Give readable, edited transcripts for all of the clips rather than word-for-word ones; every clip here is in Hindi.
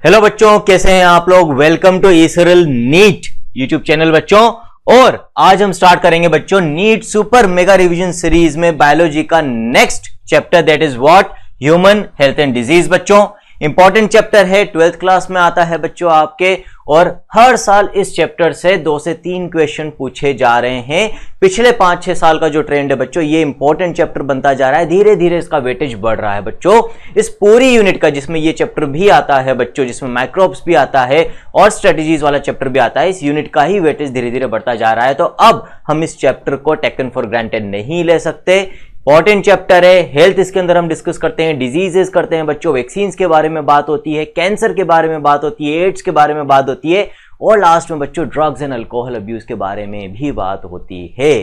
हेलो बच्चों, कैसे हैं आप लोग। वेलकम टू ईसरल नीट यूट्यूब चैनल बच्चों। और आज हम स्टार्ट करेंगे बच्चों NEET super mega revision series में बायोलॉजी का next chapter, that is what, human health and disease. बच्चों इंपॉर्टेंट चैप्टर है, 12th क्लास में आता है बच्चों आपके, और हर साल इस चैप्टर से 2 से 3 क्वेश्चन पूछे जा रहे हैं। पिछले 5-6 साल का जो ट्रेंड है बच्चों, ये इंपॉर्टेंट चैप्टर बनता जा रहा है, धीरे धीरे इसका वेटेज बढ़ रहा है बच्चों। इस पूरी यूनिट का, जिसमें ये चैप्टर भी आता है बच्चों, जिसमें माइक्रोब्स भी आता है और स्ट्रेटेजीज वाला चैप्टर भी आता है, इस यूनिट का ही वेटेज धीरे धीरे बढ़ता जा रहा है। तो अब हम इस चैप्टर को टेकन फॉर ग्रांटेड नहीं ले सकते। इंपॉर्टेंट चैप्टर है, हेल्थ इसके अंदर हम डिस्कस करते हैं, डिजीजेस करते हैं बच्चों, वैक्सीन्स के बारे में बात होती है, कैंसर के बारे में बात होती है, एड्स के बारे में बात होती है, और लास्ट में बच्चों ड्रग्स एंड अल्कोहल अब्यूज के बारे में भी बात होती है।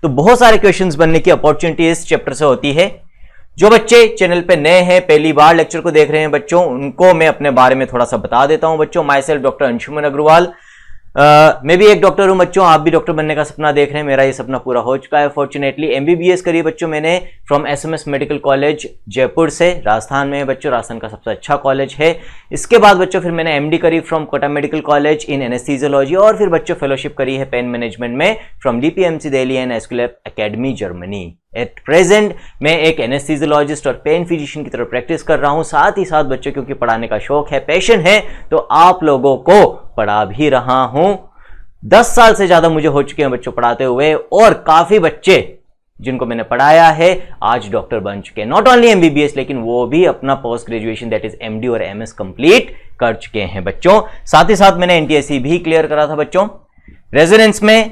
तो बहुत सारे क्वेश्चंस बनने की अपॉर्चुनिटी इस चैप्टर से होती है। जो बच्चे चैनल पे नए हैं, पहली बार लेक्चर को देख रहे हैं बच्चों, उनको मैं अपने बारे में थोड़ा सा बता देता हूं बच्चों। Myself doctor Anshuman Agrawal, मैं भी एक डॉक्टर हूं बच्चों। आप भी डॉक्टर बनने का सपना देख रहे हैं, मेरा ये सपना पूरा हो चुका है फॉर्चुनेटली। एमबीबीएस करी बच्चों मैंने from SMS medical college Jaipur से, राजस्थान में बच्चों, राजस्थान का सबसे अच्छा कॉलेज है। इसके बाद बच्चों फिर मैंने एमडी करी from Kota medical college in anaesthesiology, और फिर बच्चों फेलोशिप करी है पेन मैनेजमेंट में from DPMC Delhi and Aesculap academy Germany. At present मैं एक एनेस्थीसियोलॉजिस्ट और पेन फिजिशियन की तरह प्रैक्टिस कर रहा हूं। साथ ही साथ बच्चों, क्योंकि पढ़ाने का शौक है, पैशन है, तो आप लोगों को पढ़ा भी रहा हूं। 10 साल से ज्यादा मुझे हो चुके हैं बच्चों पढ़ाते हुए, और काफी बच्चे जिनको मैंने पढ़ाया है आज डॉक्टर बन चुके हैं। नॉट ओनली एमबीबीएस, लेकिन वो भी अपना post graduation that is MD और एमएस कंप्लीट कर चुके हैं बच्चों। साथ ही साथ मैंने एनटीएससी भी क्लियर करा था बच्चों। रेजिडेंस में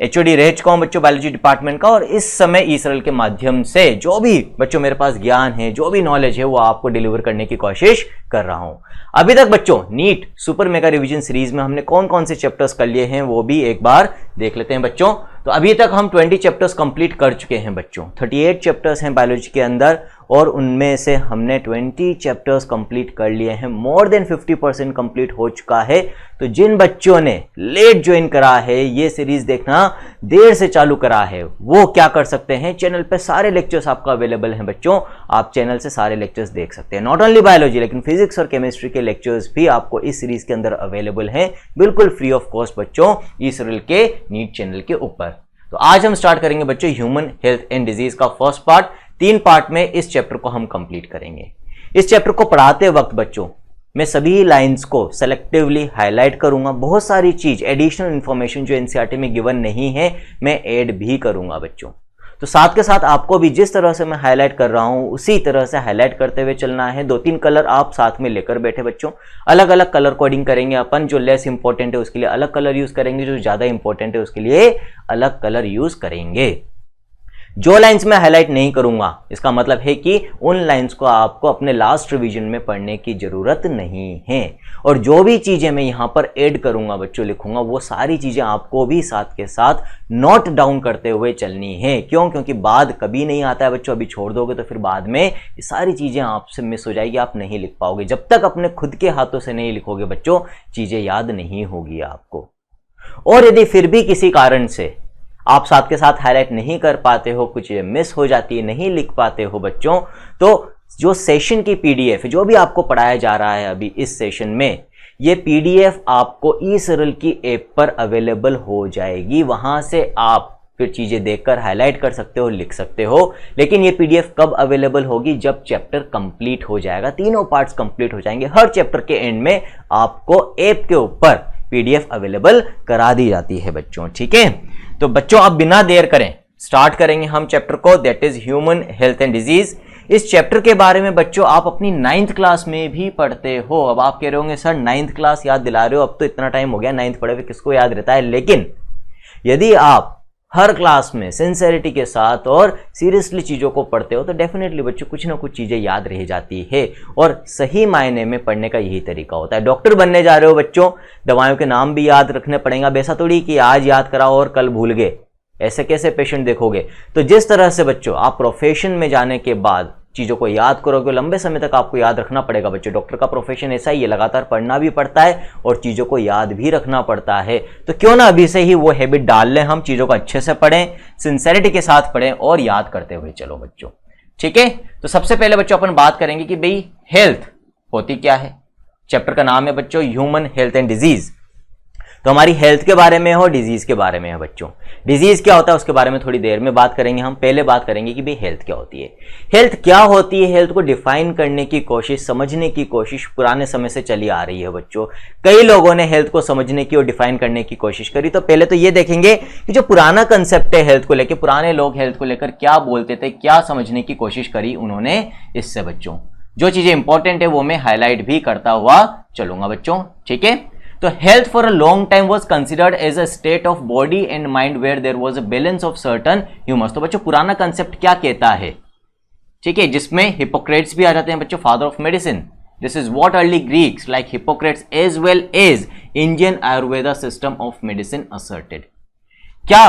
एचओडी रह चुका हूं बच्चों बायोलॉजी डिपार्टमेंट का, और इस समय ईसरल के माध्यम से जो भी बच्चों मेरे पास ज्ञान है, जो भी नॉलेज है, वो आपको डिलीवर करने की कोशिश कर रहा हूं। अभी तक बच्चों NEET super mega revision series में हमने कौन कौन से चैप्टर्स कर लिए हैं वो भी एक बार देख लेते हैं बच्चों। तो अभी तक हम 20 चैप्टर्स कंप्लीट कर चुके हैं बच्चों। 38 चैप्टर्स हैं बायोलॉजी के अंदर, और उनमें से हमने 20 चैप्टर्स कंप्लीट कर लिए हैं। मोर देन 50% कंप्लीट हो चुका है। तो जिन बच्चों ने लेट ज्वाइन करा है, ये सीरीज देखना देर से चालू करा है, वो क्या कर सकते हैं, चैनल पे सारे लेक्चर्स आपका अवेलेबल हैं बच्चों। आप चैनल से सारे लेक्चर्स देख सकते हैं। नॉट ओनली बायोलॉजी, लेकिन फिजिक्स और केमिस्ट्री के लेक्चर्स भी आपको इस सीरीज के अंदर अवेलेबल हैं, बिल्कुल फ्री ऑफ कॉस्ट बच्चों, ईसरल के नीट चैनल के ऊपर। तो आज हम स्टार्ट करेंगे बच्चों ह्यूमन हेल्थ एंड डिजीज का फर्स्ट पार्ट। 3 पार्ट में इस चैप्टर को हम कंप्लीट करेंगे। इस चैप्टर को पढ़ाते वक्त बच्चों मैं सभी लाइंस को सेलेक्टिवली हाईलाइट करूंगा। बहुत सारी चीज, एडिशनल इंफॉर्मेशन जो एनसीईआरटी में गिवन नहीं है, मैं ऐड भी करूंगा बच्चों। तो साथ के साथ आपको भी जिस तरह से मैं हाईलाइट कर रहा हूं, उसी तरह से हाईलाइट करते हुए चलना है। 2-3 कलर आप साथ में लेकर बैठे बच्चों। अलग अलग कलर कोडिंग करेंगे अपन। जो लेस इंपॉर्टेंट है उसके लिए अलग कलर यूज करेंगे, जो ज्यादा इंपॉर्टेंट है उसके लिए अलग कलर यूज करेंगे। जो लाइंस में हाईलाइट नहीं करूंगा, इसका मतलब है कि उन लाइंस को आपको अपने लास्ट रिवीजन में पढ़ने की जरूरत नहीं है। और जो भी चीजें मैं यहां पर ऐड करूंगा बच्चों, लिखूंगा, वो सारी चीजें आपको भी साथ के साथ नोट डाउन करते हुए चलनी है। क्यों? क्योंकि बाद कभी नहीं आता है बच्चों। अभी छोड़ दोगे तो फिर बाद में ये सारी चीजें आपसे मिस हो जाएगी, आप नहीं लिख पाओगे। जब तक अपने खुद के हाथों से नहीं लिखोगे बच्चों, चीजें याद नहीं होगी आपको। और यदि फिर भी किसी कारण से आप साथ के साथ हाईलाइट नहीं कर पाते हो, कुछ मिस हो जाती है, नहीं लिख पाते हो बच्चों, तो जो सेशन की पीडीएफ, जो भी आपको पढ़ाया जा रहा है अभी इस सेशन में, ये पीडीएफ आपको ईसरल की ऐप पर अवेलेबल हो जाएगी। वहां से आप फिर चीजें देखकर हाईलाइट कर सकते हो, लिख सकते हो। लेकिन ये पीडीएफ कब अवेलेबल होगी? जब चैप्टर कंप्लीट हो जाएगा, तीनों पार्ट्स कंप्लीट हो जाएंगे। हर चैप्टर के एंड में आपको ऐप के ऊपर पीडीएफ अवेलेबल करा दी जाती है बच्चों, ठीक है। तो बच्चों अब बिना देर करें स्टार्ट करेंगे हम चैप्टर को, that is human health and disease. इस चैप्टर के बारे में बच्चों आप अपनी 9th क्लास में भी पढ़ते हो। अब आप कह रहे होंगे सर 9th क्लास याद दिला रहे हो, अब तो इतना टाइम हो गया, 9th पढ़े हुए किसको याद रहता है। लेकिन यदि आप हर क्लास में सिंसेरिटी के साथ और सीरियसली चीजों को पढ़ते हो, तो डेफिनेटली बच्चों कुछ ना कुछ चीजें याद रह जाती है। और सही मायने में पढ़ने का यही तरीका होता है। डॉक्टर बनने जा रहे हो बच्चों, दवाइयों के नाम भी याद रखने पड़ेगा। वैसा थोड़ी कि आज याद कराओ और कल भूल गए, ऐसे कैसे पेशेंट देखोगे। तो जिस तरह से बच्चों आप प्रोफेशन में जाने के बाद चीजों को याद करोगे, लंबे समय तक आपको याद रखना पड़ेगा बच्चों। डॉक्टर का प्रोफेशन ऐसा ही है, लगातार पढ़ना भी पड़ता है और चीजों को याद भी रखना पड़ता है। तो क्यों ना अभी से ही वो हैबिट डाल लें, हम चीजों को अच्छे से पढ़ें, सिंसेरिटी के साथ पढ़ें और याद करते हुए चलो बच्चों, ठीक है। तो सबसे पहले बच्चों अपन बात करेंगे कि भाई हेल्थ होती क्या है, चैप्टर का नाम है बच्चों ह्यूमन हेल्थ एंड डिजीज। तो हमारी हेल्थ के बारे में है और डिजीज के बारे में है बच्चों। डिजीज क्या होता है उसके बारे में थोड़ी देर में बात करेंगे। हम पहले बात करेंगे कि भाई हेल्थ क्या होती है। हेल्थ क्या होती है, हेल्थ को डिफाइन करने की कोशिश, समझने की कोशिश पुराने समय से चली आ रही है बच्चों। कई लोगों ने हेल्थ को समझने की और डिफाइन करने की कोशिश करी। तो पहले तो ये देखेंगे कि जो पुराना कंसेप्ट है हेल्थ को लेकर, पुराने लोग हेल्थ को लेकर क्या बोलते थे, क्या समझने की कोशिश करी उन्होंने इससे बच्चों। जो चीजें इंपॉर्टेंट है वो मैं हाईलाइट भी करता हुआ चलूंगा बच्चों, ठीक है। तो health for a long time was considered as a state of body and mind where there was a balance of certain humours. तो बच्चों पुराना कंसेप्ट क्या कहता है, ठीक है, जिसमें हिपोक्रेट्स भी आ जाते हैं बच्चों, father of medicine. This is what early Greeks like Hippocrates as well as Indian Ayurveda system of medicine asserted. क्या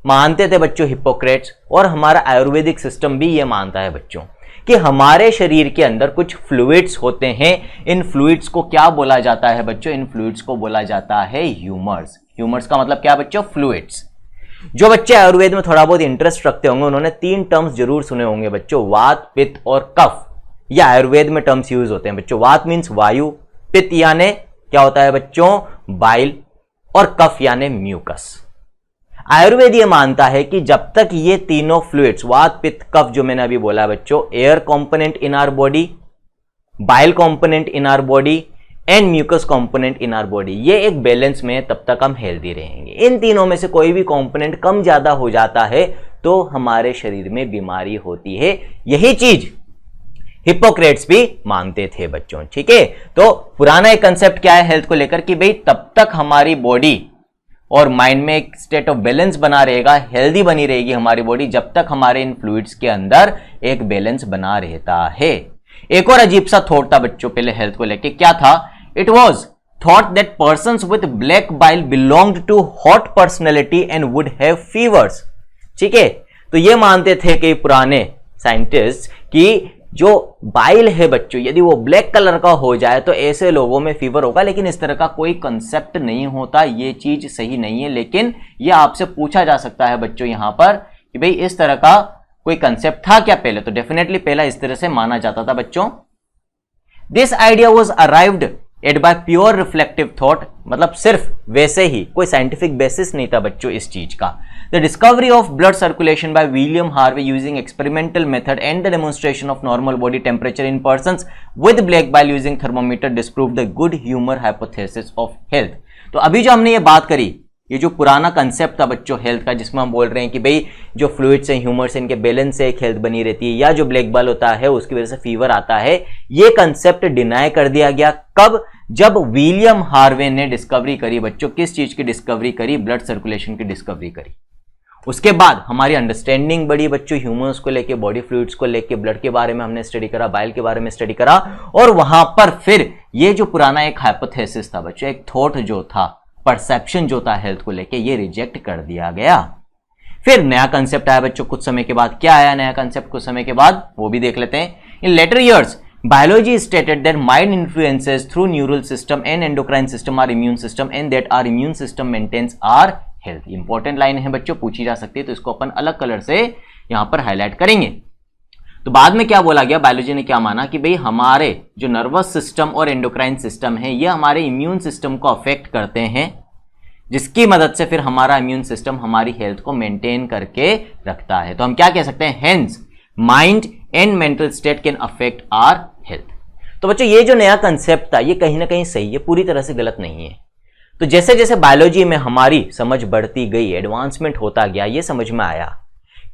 मानते थे बच्चों हिपोक्रेट्स, और हमारा आयुर्वेदिक सिस्टम भी ये मानता है बच्चों कि हमारे शरीर के अंदर कुछ फ्लूइड्स होते हैं। इन फ्लूइड्स को क्या बोला जाता है बच्चों, इन फ्लूइड्स को बोला जाता है ह्यूमर्स। ह्यूमर्स का मतलब क्या बच्चों, फ्लूइड्स। जो बच्चे आयुर्वेद में थोड़ा बहुत इंटरेस्ट रखते होंगे उन्होंने 3 टर्म्स जरूर सुने होंगे बच्चों, वात, पित्त और कफ। ये आयुर्वेद में टर्म्स यूज होते हैं बच्चों। वात मीन्स वायु, पित्त यानी क्या होता है बच्चों, बाइल, और कफ यानी म्यूकस। आयुर्वेद ये मानता है कि जब तक ये तीनों फ्लूइड्स, वात, पित्त, कफ, जो मैंने अभी बोला बच्चों, air component in our body, bile component in our body and mucus component in our body, ये एक बैलेंस में है, तब तक हम हेल्दी रहेंगे। इन तीनों में से कोई भी कंपोनेंट कम ज्यादा हो जाता है तो हमारे शरीर में बीमारी होती है। यही चीज हिपोक्रेट्स भी मानते थे बच्चों, ठीक है। तो पुराना एक कंसेप्ट क्या है हेल्थ को लेकर कि भाई तब तक हमारी बॉडी और माइंड में एक स्टेट ऑफ बैलेंस बना रहेगा, हेल्दी बनी रहेगी हमारी बॉडी, जब तक हमारे इन फ्लूइड्स के अंदर एक बैलेंस बना रहता है। एक और अजीब सा थॉट था बच्चों पहले हेल्थ को लेके, क्या था, it was thought that persons with black bile belonged to hot personality and would have fevers, ठीक है। तो ये मानते थे कि पुराने साइंटिस्ट कि जो बाइल है बच्चों यदि वो ब्लैक कलर का हो जाए तो ऐसे लोगों में फीवर होगा, लेकिन इस तरह का कोई कंसेप्ट नहीं होता, ये चीज सही नहीं है। लेकिन ये आपसे पूछा जा सकता है बच्चों यहां पर कि भाई इस तरह का कोई कंसेप्ट था क्या पहले, तो डेफिनेटली पहला इस तरह से माना जाता था बच्चों। This idea was arrived at by pure reflective thought, मतलब सिर्फ वैसे ही, कोई साइंटिफिक बेसिस नहीं था बच्चों इस चीज का। The discovery of blood circulation by William Harvey using experimental method and the demonstration of normal body temperature in persons with black bile using thermometer disproved the good humor hypothesis of health। तो अभी जो हमने ये बात करी, ये जो पुराना कंसेप्ट था बच्चों हेल्थ का, जिसमें हम बोल रहे हैं कि भाई जो फ्लूइड्स हैं, ह्यूमर्स, इनके बैलेंस से एक हेल्थ बनी रहती है, या जो ब्लैक बाइल होता है उसकी वजह से फीवर आता है, ये कंसेप्ट डिनाई कर दिया गया। कब, जब विलियम हार्वे ने डिस्कवरी करी बच्चों, किस चीज की डिस्कवरी करी, ब्लड सर्कुलेशन की डिस्कवरी करी। उसके बाद हमारी अंडरस्टैंडिंग बढ़ी बच्चों ह्यूमर्स को लेके, बॉडी फ्लूइड्स को लेके, ब्लड के बारे में हमने स्टडी करा, बाइल के बारे में स्टडी करा, और वहां पर फिर ये जो पुराना एक हाइपोथेसिस था बच्चों, एक थॉट जो था, परसेप्शन जो था हेल्थ को लेके, ये रिजेक्ट कर दिया गया। फिर नया कंसेप्ट आया बच्चों कुछ समय के बाद। क्या आया नया कंसेप्ट कुछ समय के बाद, वो भी देख लेते हैं। In later years biology stated that mind influences through neural system and endocrine system our immune system and that our immune system maintains our health। Important line है बच्चों, पूछी जा सकती है, तो इसको अपन अलग कलर से यहां पर हाईलाइट करेंगे। तो बाद में क्या बोला गया, बायोलॉजी ने क्या माना कि भाई हमारे जो नर्वस सिस्टम और एंडोक्राइन सिस्टम है ये हमारे इम्यून सिस्टम को अफेक्ट करते हैं, जिसकी मदद से फिर हमारा इम्यून सिस्टम हमारी हेल्थ को मेंटेन करके रखता है। तो हम क्या कह सकते हैं, hence mind and mental state can affect our health. तो बच्चों ये जो नया कंसेप्ट था ये कहीं ना कहीं सही है, पूरी तरह से गलत नहीं है। तो जैसे जैसे बायोलॉजी में हमारी समझ बढ़ती गई, एडवांसमेंट होता गया, ये समझ में आया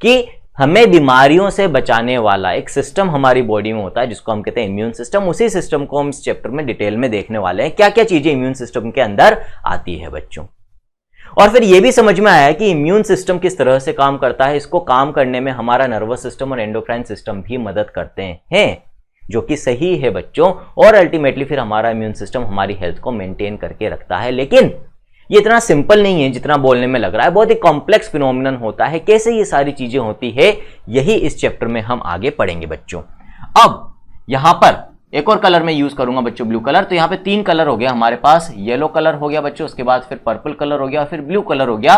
कि हमें बीमारियों से बचाने वाला एक सिस्टम हमारी बॉडी में होता है जिसको हम कहते हैं इम्यून सिस्टम। उसी सिस्टम को हम इस चैप्टर में डिटेल में देखने वाले हैं, क्या क्या चीजें इम्यून सिस्टम के अंदर आती है बच्चों। और फिर यह भी समझ में आया कि इम्यून सिस्टम किस तरह से काम करता है, इसको काम करने में हमारा नर्वस सिस्टम और एंडोक्राइन सिस्टम भी मदद करते हैं, जो कि सही है बच्चों। और अल्टीमेटली फिर हमारा इम्यून सिस्टम हमारी हेल्थ को मेंटेन करके रखता है। लेकिन ये इतना सिंपल नहीं है जितना बोलने में लग रहा है, बहुत ही कॉम्प्लेक्स फिनोमिनन होता है। कैसे ये सारी चीजें होती है यही इस चैप्टर में हम आगे पढ़ेंगे बच्चों। अब यहां पर एक और कलर में यूज करूंगा बच्चों, ब्लू कलर। तो यहां पे 3 कलर हो गया हमारे पास, येलो कलर हो गया बच्चों, उसके बाद फिर पर्पल कलर हो गया, फिर ब्लू कलर हो गया।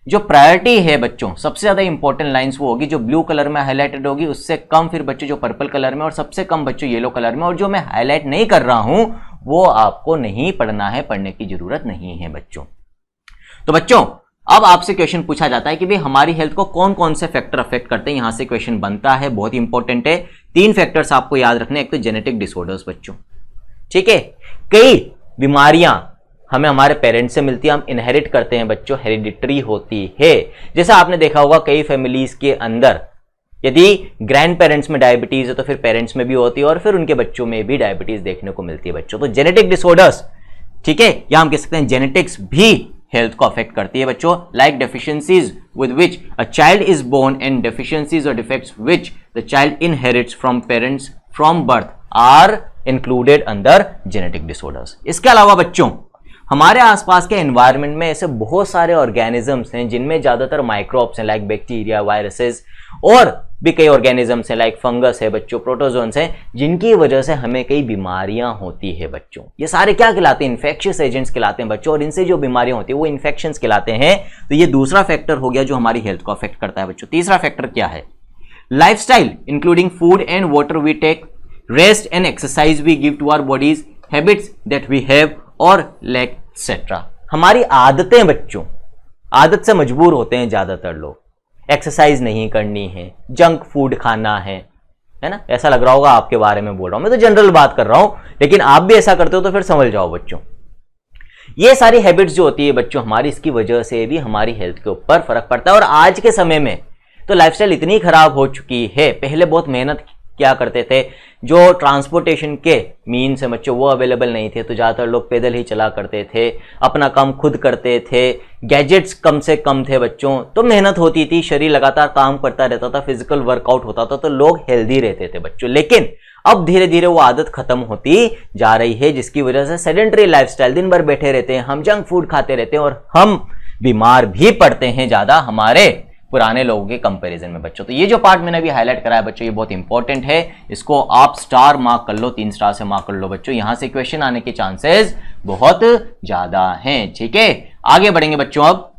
जो प्रायोरिटी है बच्चों, सबसे ज्यादा इंपॉर्टेंट लाइंस वो होगी जो ब्लू कलर में हाईलाइटेड होगी, उससे कम फिर बच्चों जो पर्पल कलर में, और सबसे कम बच्चों येलो कलर में, और जो मैं हाईलाइट नहीं कर रहा हूं वो आपको नहीं पढ़ना है, पढ़ने की जरूरत नहीं है बच्चों। तो बच्चों अब आपसे क्वेश्चन पूछा जाता है कि भाई हमारी हेल्थ को कौन कौन से फैक्टर अफेक्ट करते हैं, यहां से क्वेश्चन बनता है, बहुत इंपॉर्टेंट है। 3 फैक्टर्स आपको याद रखने, एक तो जेनेटिक डिसऑर्डर्स बच्चों, ठीक है, कई बीमारियां हमें हमारे पेरेंट्स से मिलती है, हम इनहेरिट करते हैं बच्चों, हेरिडिटरी होती है। जैसा आपने देखा होगा कई फैमिलीज के अंदर यदि ग्रैंड पेरेंट्स में डायबिटीज है तो फिर पेरेंट्स में भी होती है और फिर उनके बच्चों में भी डायबिटीज देखने को मिलती है बच्चों। तो जेनेटिक डिसऑर्डर्स, ठीक है, या हम कह सकते हैं जेनेटिक्स भी हेल्थ को अफेक्ट करती है बच्चों, like deficiencies with which a child is born and deficiencies और defects which the child inherits from parents from birth are included under genetic disorders. इसके अलावा बच्चों हमारे आसपास के एनवायरनमेंट में ऐसे बहुत सारे ऑर्गेनिजम्स हैं जिनमें ज्यादातर माइक्रोब्स हैं, लाइक बैक्टीरिया, वायरसेस, और भी कई ऑर्गेनिजम्स हैं लाइक फंगस है बच्चों, प्रोटोजोन्स हैं, जिनकी वजह से हमें कई बीमारियां होती है बच्चों। ये सारे क्या कहलाते हैं? इन्फेक्शियस एजेंट्स कहलाते हैं बच्चों, और इनसे जो बीमारियां होती है वो इन्फेक्शंस कहलाते हैं। तो ये दूसरा फैक्टर हो गया जो हमारी हेल्थ को अफेक्ट करता है बच्चों। तीसरा फैक्टर क्या है? Lifestyle including food and water we take, rest and exercise we give to our bodies, habits that we have और लैक एक्सेट्रा। हमारी आदतें बच्चों, आदत से मजबूर होते हैं ज्यादातर लोग, एक्सरसाइज नहीं करनी है, जंक फूड खाना है ना। ऐसा लग रहा होगा आपके बारे में बोल रहा हूं, मैं तो जनरल बात कर रहा हूं, लेकिन आप भी ऐसा करते हो तो फिर समझ जाओ बच्चों। ये सारी हैबिट्स जो होती है बच्चों हमारी, इसकी वजह से भी हमारी हेल्थ के ऊपर फर्क पड़ता है। और आज के समय में तो लाइफस्टाइल इतनी खराब हो चुकी है, पहले बहुत मेहनत क्या करते थे, जो ट्रांसपोर्टेशन के मीन्स है बच्चों वो अवेलेबल नहीं थे, तो ज़्यादातर लोग पैदल ही चला करते थे, अपना काम खुद करते थे, गैजेट्स कम से कम थे बच्चों, तो मेहनत होती थी, शरीर लगातार काम करता रहता था, फिजिकल वर्कआउट होता था, तो लोग हेल्दी रहते थे बच्चों। लेकिन अब धीरे धीरे वो आदत खत्म होती जा रही है, जिसकी वजह से सेडेंटरी लाइफस्टाइल, दिन भर बैठे रहते हैं हम, जंक फूड खाते रहते हैं, और हम बीमार भी पड़ते हैं ज़्यादा हमारे पुराने लोगों के कंपैरिजन में बच्चों। तो ये जो पार्ट मैंने अभी हाईलाइट करा है बच्चों, ये बहुत इंपॉर्टेंट है, इसको आप स्टार मार्क कर लो, 3 स्टार से मार्क कर लो बच्चों, यहां से क्वेश्चन आने के चांसेस बहुत ज्यादा हैं। ठीक है, आगे बढ़ेंगे बच्चों। अब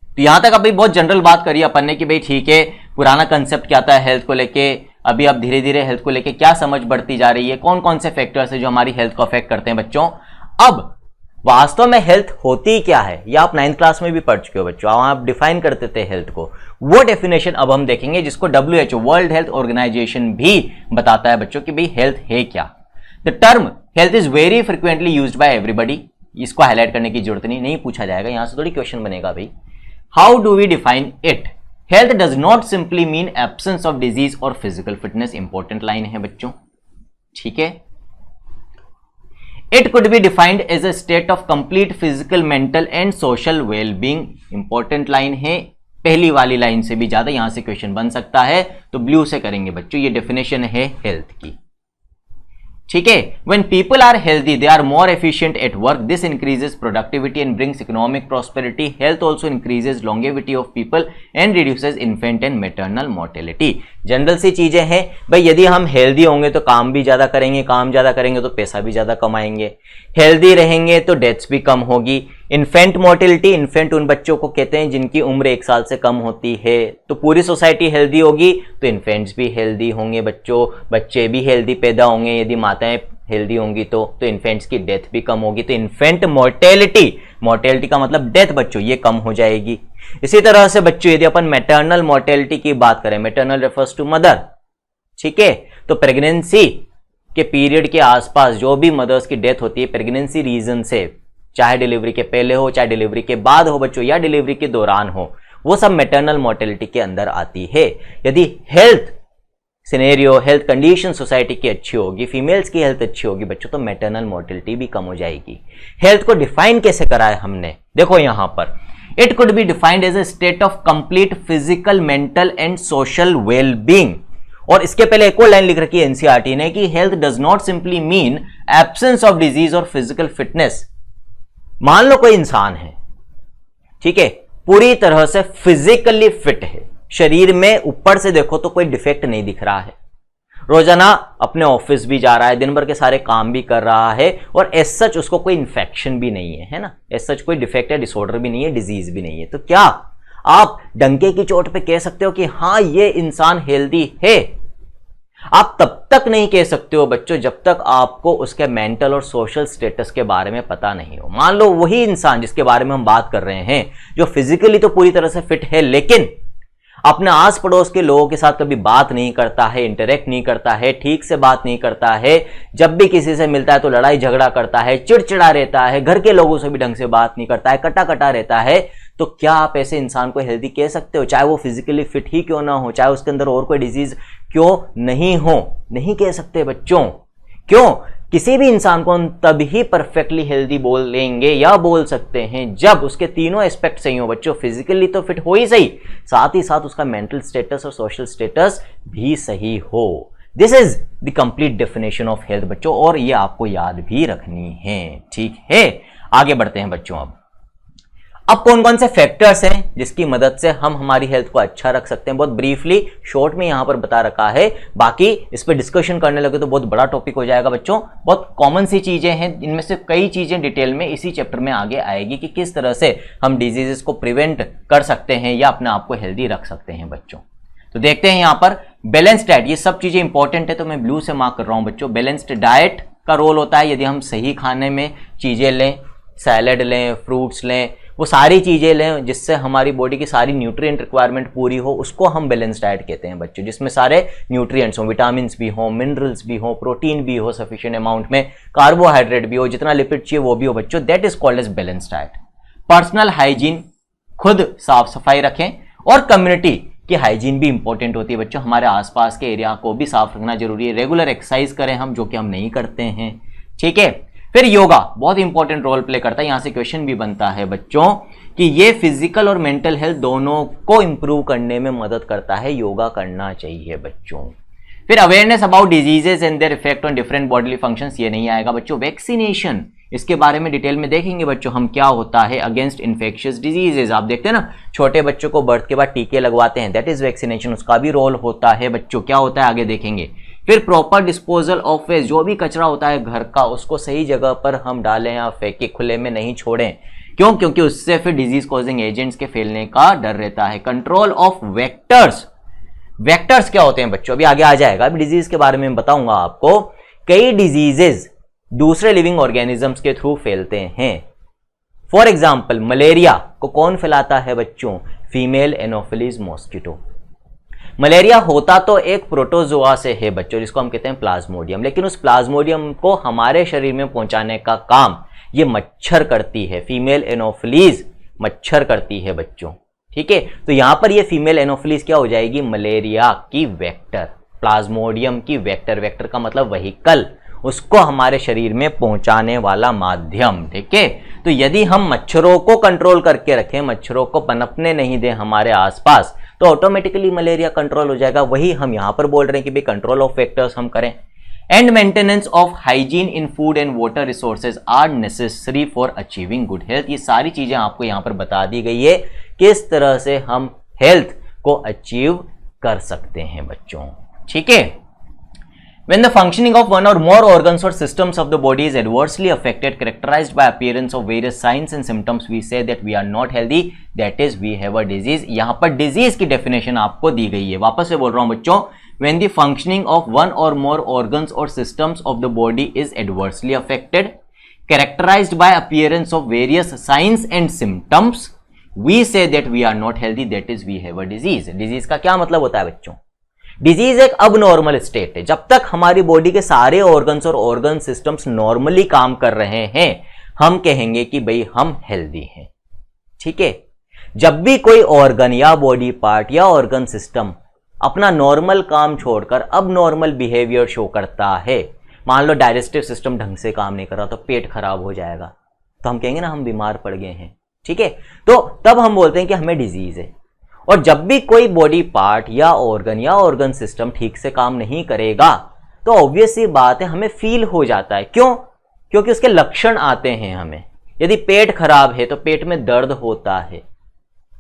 तो यहां तक अभी बहुत जनरल बात करिए अपन ने कि भाई ठीक है, पुराना कंसेप्ट क्या था हेल्थ को लेके, अभी अब धीरे धीरे हेल्थ को लेके क्या समझ बढ़ती जा रही है, कौन कौन से फैक्टर्स है जो हमारी हेल्थ को अफेक्ट करते हैं बच्चों। अब वास्तव में हेल्थ होती क्या है, या आप 9th क्लास में भी पढ़ चुके हो बच्चों, आप डिफाइन करते थे हेल्थ को, वो डेफिनेशन अब हम देखेंगे, जिसको WHO वर्ल्ड हेल्थ ऑर्गेनाइजेशन भी बताता है बच्चों कि भाई हेल्थ है क्या। The term health is very frequently used by everybody, इसको हाईलाइट करने की जरूरत नहीं पूछा जाएगा, यहां से थोड़ी क्वेश्चन बनेगा भाई। How do we define it? Health does not simply mean absence of disease और फिजिकल फिटनेस, इंपॉर्टेंट लाइन है बच्चों, ठीक है। It could be defined as a state of complete physical, mental and social well-being, important line है, पहली वाली लाइन से भी ज्यादा यहां से क्वेश्चन बन सकता है, तो ब्लू से करेंगे बच्चों, ये डेफिनेशन है हेल्थ की, ठीक है। When people are healthy, they are more efficient at work. This increases productivity and brings economic prosperity. Health also increases longevity of people and reduces infant and maternal mortality. General सी चीजें हैं भाई, यदि हम हेल्दी होंगे तो काम भी ज्यादा करेंगे, काम ज्यादा करेंगे तो पैसा भी ज्यादा कमाएंगे, हेल्दी रहेंगे तो डेथ्स भी कम होगी। इन्फेंट मोर्टेलिटी, इन्फेंट उन बच्चों को कहते हैं जिनकी उम्र 1 साल से कम होती है, तो पूरी सोसाइटी हेल्दी होगी तो इन्फेंट्स भी हेल्दी होंगे बच्चों, बच्चे भी हेल्दी पैदा होंगे, यदि माताएं हेल्दी होंगी तो इन्फेंट्स की डेथ भी कम होगी, तो इन्फेंट मोर्टेलिटी, मोर्टेलिटी का मतलब डेथ बच्चों, ये कम हो जाएगी। इसी तरह से बच्चों यदि अपन मैटरनल मोर्टेलिटी की बात करें, मैटरनल रेफर्स टू मदर, ठीक है, तो प्रेगनेंसी के पीरियड के आसपास जो भी मदर्स की डेथ होती है प्रेगनेंसी रीजन से, चाहे डिलीवरी के पहले हो, चाहे डिलीवरी के बाद हो बच्चों, या डिलीवरी के दौरान हो, वो सब मैटरनल मोर्टेलिटी के अंदर आती है। यदि health scenario, health condition society की अच्छी होगी, फीमेल्स की हेल्थ अच्छी होगी बच्चों, तो मैटरनल मोर्टेलिटी भी कम हो जाएगी। हेल्थ को डिफाइन कैसे करा है हमने, देखो यहां पर, it could be defined as a state of complete physical, mental and social well being. और इसके पहले एक और लाइन लिख रखी है एनसीईआरटी ने कि health does not simply mean absence of disease और फिजिकल फिटनेस। मान लो कोई इंसान है, ठीक है, पूरी तरह से फिजिकली फिट है, शरीर में ऊपर से देखो तो कोई डिफेक्ट नहीं दिख रहा है, रोजाना अपने ऑफिस भी जा रहा है, दिन भर के सारे काम भी कर रहा है, और एज सच उसको कोई इन्फेक्शन भी नहीं है, है ना, एज सच कोई डिफेक्ट या डिसऑर्डर भी नहीं है, डिजीज भी नहीं है, तो क्या आप डंके की चोट पे कह सकते हो कि हाँ ये इंसान हेल्दी है। आप तब तक नहीं कह सकते हो बच्चों जब तक आपको उसके मेंटल और सोशल स्टेटस के बारे में पता नहीं हो। मान लो वही इंसान जिसके बारे में हम बात कर रहे हैं, जो फिजिकली तो पूरी तरह से फिट है, लेकिन अपने आस पड़ोस के लोगों के साथ कभी बात नहीं करता है, इंटरेक्ट नहीं करता है, ठीक से बात नहीं करता है, जब भी किसी से मिलता है तो लड़ाई झगड़ा करता है, चिड़चिड़ा रहता है, घर के लोगों से भी ढंग से बात नहीं करता है, कटा कटा रहता है, तो क्या आप ऐसे इंसान को हेल्दी कह सकते हो? चाहे वो फिजिकली फिट ही क्यों ना हो, चाहे उसके अंदर और कोई डिजीज क्यों नहीं हो, नहीं कह सकते बच्चों। क्यों? किसी भी इंसान को हम तभी परफेक्टली हेल्दी बोल लेंगे या बोल सकते हैं जब उसके तीनों एस्पेक्ट सही हो बच्चों। फिजिकली तो फिट हो ही सही, साथ ही साथ उसका मेंटल स्टेटस और सोशल स्टेटस भी सही हो। This is the complete definition of health बच्चों, और ये आपको याद भी रखनी है। ठीक है, आगे बढ़ते हैं बच्चों। अब कौन कौन से फैक्टर्स हैं जिसकी मदद से हम हमारी हेल्थ को अच्छा रख सकते हैं, बहुत ब्रीफली शॉर्ट में यहां पर बता रखा है। बाकी इस पर डिस्कशन करने लगे तो बहुत बड़ा टॉपिक हो जाएगा बच्चों। बहुत कॉमन सी चीजें हैं, इनमें से कई चीजें डिटेल में इसी चैप्टर में आगे आएगी कि किस तरह से हम डिजीजेस को प्रिवेंट कर सकते हैं या अपने आप को हेल्दी रख सकते हैं बच्चों। तो देखते हैं यहां पर बैलेंस्ड डाइट, ये सब चीजें इंपॉर्टेंट है तो मैं ब्लू से मार्क कर रहा हूं बच्चों। बैलेंस्ड डाइट का रोल होता है यदि हम सही खाने में चीजें लें, सैलेड लें, फ्रूट्स लें, वो सारी चीजें लें जिससे हमारी बॉडी की सारी न्यूट्रिएंट रिक्वायरमेंट पूरी हो, उसको हम बैलेंस डाइट कहते हैं बच्चों। जिसमें सारे न्यूट्रिएंट्स हो, विटामिन भी हो, मिनरल्स भी हो, प्रोटीन भी हो सफिशिएंट अमाउंट में, कार्बोहाइड्रेट भी हो, जितना लिपिड चाहिए वो भी हो बच्चों, that is called as balance diet. Personal hygiene, खुद साफ सफाई रखें, और कम्युनिटी की हाइजीन भी इंपॉर्टेंट होती है बच्चों। हमारे आसपास के एरिया को भी साफ रखना जरूरी है। रेगुलर एक्सरसाइज करें हम, जो कि हम नहीं करते हैं। ठीक है, फिर योगा बहुत इंपॉर्टेंट रोल प्ले करता है। यहां से क्वेश्चन भी बनता है बच्चों कि ये फिजिकल और मेंटल हेल्थ दोनों को इंप्रूव करने में मदद करता है, योगा करना चाहिए बच्चों। फिर awareness about diseases and their effect on different bodily functions, ये नहीं आएगा बच्चों। वैक्सीनेशन, इसके बारे में डिटेल में देखेंगे बच्चों हम, क्या होता है अगेंस्ट इन्फेक्शियस डिजीजेस। आप देखते हैं ना छोटे बच्चों को बर्थ के बाद टीके लगवाते हैं, दैट इज वैक्सीनेशन, उसका भी रोल होता है बच्चों। क्या होता है आगे देखेंगे। फिर प्रॉपर डिस्पोजल ऑफ वेस्ट, जो भी कचरा होता है घर का उसको सही जगह पर हम डालें या फेंके, खुले में नहीं छोड़ें। क्यों? क्योंकि उससे फिर डिजीज कॉजिंग एजेंट्स के फैलने का डर रहता है। कंट्रोल ऑफ वेक्टर्स, वेक्टर्स क्या होते हैं बच्चों अभी आगे आ जाएगा, अभी डिजीज के बारे में बताऊंगा आपको। कई डिजीजेस दूसरे लिविंग ऑर्गेनिजम्स के थ्रू फैलते हैं। फॉर एग्जाम्पल मलेरिया को कौन फैलाता है बच्चों? Female anopheles mosquito. मलेरिया होता तो एक प्रोटोजोआ से है बच्चों, जिसको हम कहते हैं प्लाज्मोडियम, लेकिन उस प्लाज्मोडियम को हमारे शरीर में पहुंचाने का काम ये मच्छर करती है। फीमेल एनोफिलीज मच्छर करती है बच्चों। ठीक है, तो यहां पर ये फीमेल एनोफिलीज क्या हो जाएगी? मलेरिया की वेक्टर, प्लाज्मोडियम की वेक्टर। वेक्टर का मतलब व्हीकल, उसको हमारे शरीर में पहुंचाने वाला माध्यम। ठीक है, तो यदि हम मच्छरों को कंट्रोल करके रखें, मच्छरों को पनपने नहीं दें हमारे आसपास, तो ऑटोमेटिकली मलेरिया कंट्रोल हो जाएगा। वही हम यहां पर बोल रहे हैं कि भाई कंट्रोल ऑफ फैक्टर्स हम करें। And maintenance of hygiene in food and water resources are necessary for achieving good health. ये सारी चीजें आपको यहां पर बता दी गई है किस तरह से हम हेल्थ को अचीव कर सकते हैं बच्चों। ठीक है, when the functioning of one or more organs or systems of the body is adversely affected, characterized by appearance of various signs and symptoms, we say that we are not healthy, that is we have a disease। यहां पर disease की definition आपको दी गई है, वापस से बोल रहा हूं बच्चों। when the functioning of one or more organs or systems of the body is adversely affected, characterized by appearance of various signs and symptoms, we say that we are not healthy, that is we have a disease। disease का क्या मतलब होता है बच्चों? डिजीज एक अब नॉर्मल स्टेट है। जब तक हमारी बॉडी के सारे ऑर्गन्स और ऑर्गन सिस्टम्स नॉर्मली काम कर रहे हैं, हम कहेंगे कि भाई हम हेल्दी हैं। ठीक है, जब भी कोई ऑर्गन या बॉडी पार्ट या ऑर्गन सिस्टम अपना नॉर्मल काम छोड़कर अब नॉर्मल बिहेवियर शो करता है, मान लो डाइजेस्टिव सिस्टम ढंग से काम नहीं कर रहा तो पेट खराब हो जाएगा, तो हम कहेंगे ना हम बीमार पड़ गए हैं। ठीक है, तो तब हम बोलते हैं कि हमें डिजीज है। और जब भी कोई बॉडी पार्ट या ऑर्गन सिस्टम ठीक से काम नहीं करेगा तो ऑब्वियस सी बात है हमें फील हो जाता है। क्यों? क्योंकि उसके लक्षण आते हैं हमें। यदि पेट खराब है तो पेट में दर्द होता है,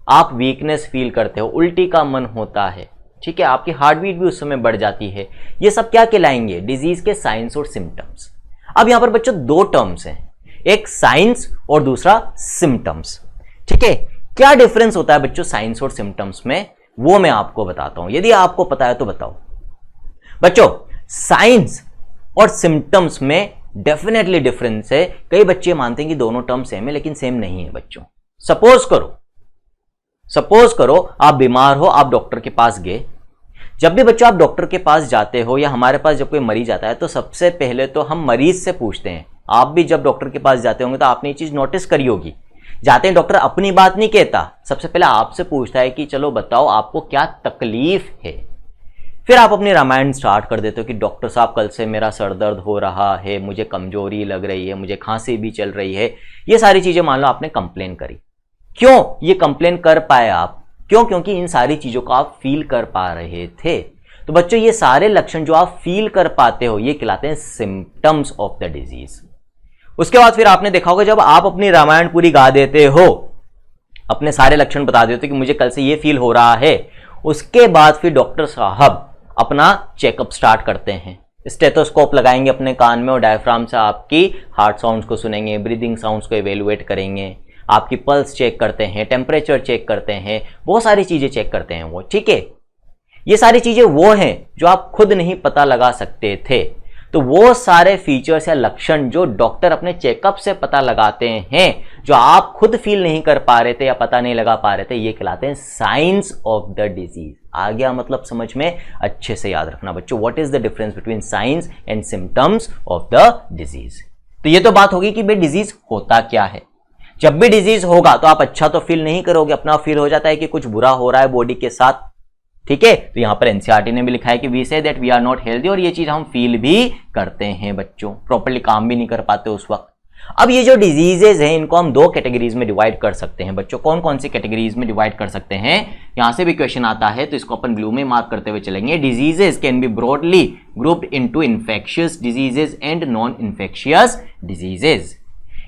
आप वीकनेस फील करते हो, उल्टी का मन होता है। ठीक है, आपकी हार्ट बीट भी उस समय बढ़ जाती है। ये सब क्या कहलाएंगे? डिजीज के साइंस और सिम्टम्स। अब यहां पर बच्चों दो टर्म्स हैं, एक साइंस और दूसरा सिम्टम्स। ठीक है, क्या डिफरेंस होता है बच्चों साइंस और सिम्टम्स में, वो मैं आपको बताता हूं, यदि आपको पता है तो बताओ बच्चों। साइंस और सिम्टम्स में डेफिनेटली डिफरेंस है। कई बच्चे मानते हैं कि दोनों टर्म सेम है, लेकिन सेम नहीं है बच्चों। सपोज करो आप बीमार हो, आप डॉक्टर के पास गए। जब भी बच्चों आप डॉक्टर के पास जाते हो या हमारे पास जब कोई मरीज आता है तो सबसे पहले तो हम मरीज से पूछते हैं। आप भी जब डॉक्टर के पास जाते होंगे तो आपने ये चीज नोटिस करी होगी, जाते हैं डॉक्टर अपनी बात नहीं कहता, सबसे पहले आपसे पूछता है कि चलो बताओ आपको क्या तकलीफ है। फिर आप अपनी रामायण स्टार्ट कर देते हो कि डॉक्टर साहब कल से मेरा सर दर्द हो रहा है, मुझे कमजोरी लग रही है, मुझे खांसी भी चल रही है। ये सारी चीजें मान लो आपने कंप्लेन करी। क्यों ये कंप्लेन कर पाए आप? क्यों? क्योंकि इन सारी चीजों को आप फील कर पा रहे थे। तो बच्चों ये सारे लक्षण जो आप फील कर पाते हो ये कहलाते हैं सिम्टम्स ऑफ द डिजीज। उसके बाद फिर आपने देखा होगा जब आप अपनी रामायण पूरी गा देते हो, अपने सारे लक्षण बता देते हो कि मुझे कल से ये फील हो रहा है, उसके बाद फिर डॉक्टर साहब अपना चेकअप स्टार्ट करते हैं। स्टेथोस्कोप लगाएंगे अपने कान में और डायफ्राम से आपकी हार्ट साउंड्स को सुनेंगे, ब्रीदिंग साउंड्स को इवेलुएट करेंगे, आपकी पल्स चेक करते हैं, टेम्परेचर चेक करते हैं, बहुत सारी चीजें चेक करते हैं वो। ठीक है, ये सारी चीजें वो हैं जो आप खुद नहीं पता लगा सकते थे। तो वो सारे फीचर्स या लक्षण जो डॉक्टर अपने चेकअप से पता लगाते हैं, जो आप खुद फील नहीं कर पा रहे थे या पता नहीं लगा पा रहे थे, ये कहलाते हैं साइंस ऑफ द डिजीज। आ गया मतलब समझ में? अच्छे से याद रखना बच्चों, what is the difference between science and symptoms of the disease. तो ये तो बात होगी कि भाई डिजीज होता क्या है। जब भी डिजीज होगा तो आप अच्छा तो फील नहीं करोगे, अपना फील हो जाता है कि कुछ बुरा हो रहा है बॉडी के साथ। ठीक है, तो यहां पर एनसीईआरटी ने भी लिखा है कि we say that we are not healthy, और ये चीज हम फील भी करते हैं बच्चों, प्रॉपर्ली काम भी नहीं कर पाते उस वक्त। अब ये जो डिजीजेज हैं इनको हम दो कैटेगरीज में डिवाइड कर सकते हैं बच्चों। कौन कौन सी कैटेगरीज में डिवाइड कर सकते हैं, यहां से भी क्वेश्चन आता है तो इसको अपन ब्लू में मार्क करते हुए चलेंगे। Diseases can be broadly grouped into infectious diseases and non infectious diseases.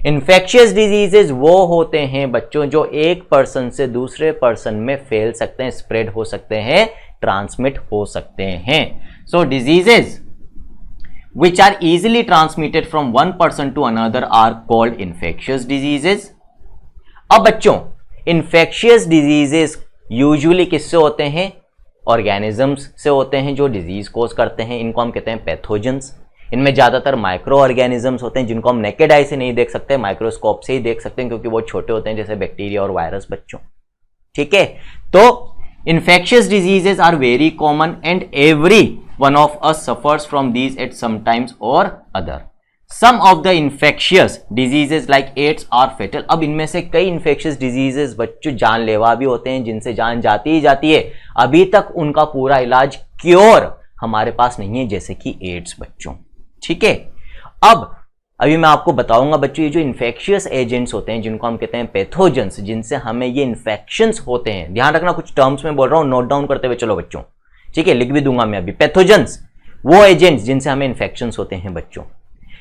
Infectious diseases वो होते हैं बच्चों जो एक पर्सन से दूसरे पर्सन में फैल सकते हैं, स्प्रेड हो सकते हैं, ट्रांसमिट हो सकते हैं। सो diseases which are easily transmitted from one person to another are called infectious diseases। अब बच्चों infectious diseases यूजुअली किससे होते हैं? ऑर्गेनिजम्स से होते हैं जो डिजीज कोज करते हैं। इनको हम कहते हैं पैथोजेंस। इनमें ज्यादातर माइक्रो ऑर्गेनिजम्स होते हैं जिनको हम नेकेड आई से नहीं देख सकते, माइक्रोस्कोप से ही देख सकते हैं क्योंकि वो छोटे होते हैं, जैसे बैक्टीरिया और वायरस बच्चों। ठीक है, तो infectious diseases are very common and every one of us suffers from these at some times or other। Some of the infectious diseases like AIDS are fatal। अब इनमें से कई infectious diseases बच्चों जानलेवा भी होते हैं, जिनसे जान जाती ही जाती है। अभी तक उनका पूरा इलाज क्योर हमारे पास नहीं है, जैसे कि एड्स बच्चों। ठीक है, अभी मैं आपको बताऊंगा बच्चों ये जो इन्फेक्शियस एजेंट्स होते हैं जिनको हम कहते हैं पैथोजेंस, जिनसे हमें ये इन्फेक्शंस होते हैं। ध्यान रखना, कुछ टर्म्स में बोल रहा हूं, नोट डाउन करते हुए चलो बच्चों। ठीक है, लिख भी दूंगा मैं अभी। पैथोजेंस वो एजेंट्स जिनसे हमें इन्फेक्शंस होते हैं बच्चों।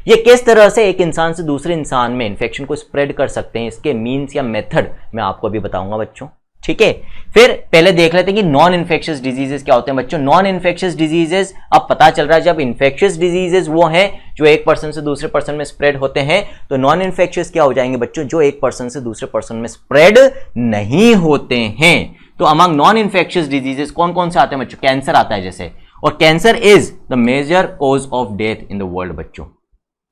ये किस तरह से एक इंसान से दूसरे इंसान में इन्फेक्शन को स्प्रेड कर सकते हैं, इसके मीन्स या मेथड मैं आपको अभी बताऊंगा बच्चों। ठीक है, फिर पहले देख लेते हैं कि नॉन इन्फेक्शियस डिजीजेस क्या होते हैं बच्चों। नॉन इन्फेक्शियस डिजीजेस, अब पता चल रहा है जब इन्फेक्शियस डिजीजेस वो हैं जो एक पर्सन से दूसरे पर्सन में स्प्रेड होते हैं, तो नॉन इन्फेक्शियस क्या हो जाएंगे बच्चों, जो एक पर्सन से दूसरे पर्सन में स्प्रेड नहीं होते हैं। तो अमंग नॉन इन्फेक्शियस डिजीजेस कौन कौन से आते हैं बच्चों? कैंसर आता है जैसे, और cancer is the major cause of death in the world बच्चों।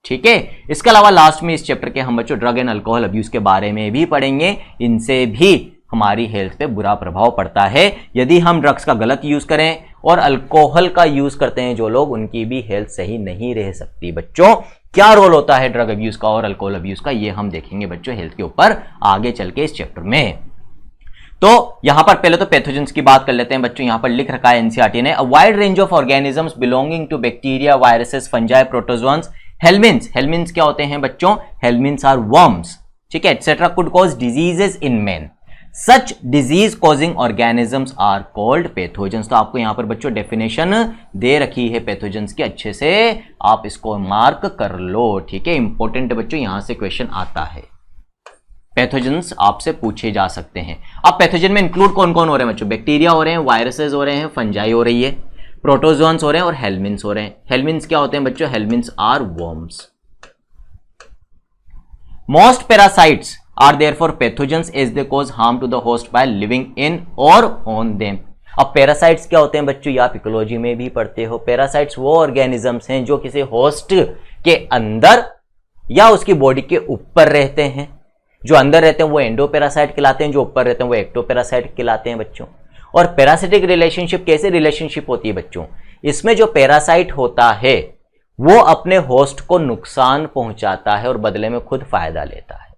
ठीक है, इसके अलावा लास्ट में इस चैप्टर के हम बच्चों ड्रग एंड अल्कोहल अब्यूज के बारे में भी पढ़ेंगे। इनसे भी हमारी हेल्थ पे बुरा प्रभाव पड़ता है। यदि हम ड्रग्स का गलत यूज करें और अल्कोहल का यूज करते हैं जो लोग, उनकी भी हेल्थ सही नहीं रह सकती बच्चों। क्या रोल होता है ड्रग अब्यूज का और अल्कोहल अब्यूज का, ये हम देखेंगे बच्चों हेल्थ के ऊपर आगे चल के इस चैप्टर में। तो यहां पर पहले तो पैथोजेंस की बात कर लेते हैं बच्चों। यहां पर लिख रखा है एनसीईआरटी ने, a wide range of organisms belonging to bacteria, viruses, fungi, protozoans, helminths. Helminths क्या होते हैं बच्चों? Helminths are worms. ठीक है, etcetera could cause diseases in man. Such disease causing organisms are called pathogens. तो आपको यहां पर बच्चों डेफिनेशन दे रखी है पैथोजेंस की, अच्छे से आप इसको मार्क कर लो। ठीक है, इंपॉर्टेंट बच्चों, यहां से क्वेश्चन आता है। पैथोजेंस आपसे पूछे जा सकते हैं। अब पैथोजन में इंक्लूड कौन कौन हो रहे हैं बच्चों? बैक्टीरिया हो रहे हैं, वायरसेस हो रहे हैं, फंजाई हो रही है, प्रोटोजोन्स हो रहे हैं और हेलमिन्स हो रहे हैं। हेलमिन्स क्या होते हैं बच्चों? Helminths are worms. Most parasites are therefore pathogens as they cause harm to the host by living in और ऑन देम। अब पैरासाइट्स क्या होते हैं बच्चों, या आप इकोलॉजी में भी पढ़ते हो, पैरासाइट्स वो ऑर्गेनिजम्स हैं जो किसी होस्ट के अंदर या उसकी बॉडी के ऊपर रहते हैं। जो अंदर रहते हैं वो एंडोपैरासाइट कहलाते हैं, जो ऊपर रहते हैं वो एक्टोपैरासाइट कहलाते हैं बच्चों। और पैरासिटिक रिलेशनशिप कैसे रिलेशनशिप होती है बच्चों, इसमें जो पैरासाइट होता है वो अपने होस्ट को नुकसान पहुंचाता है और बदले में खुद फायदा लेता है।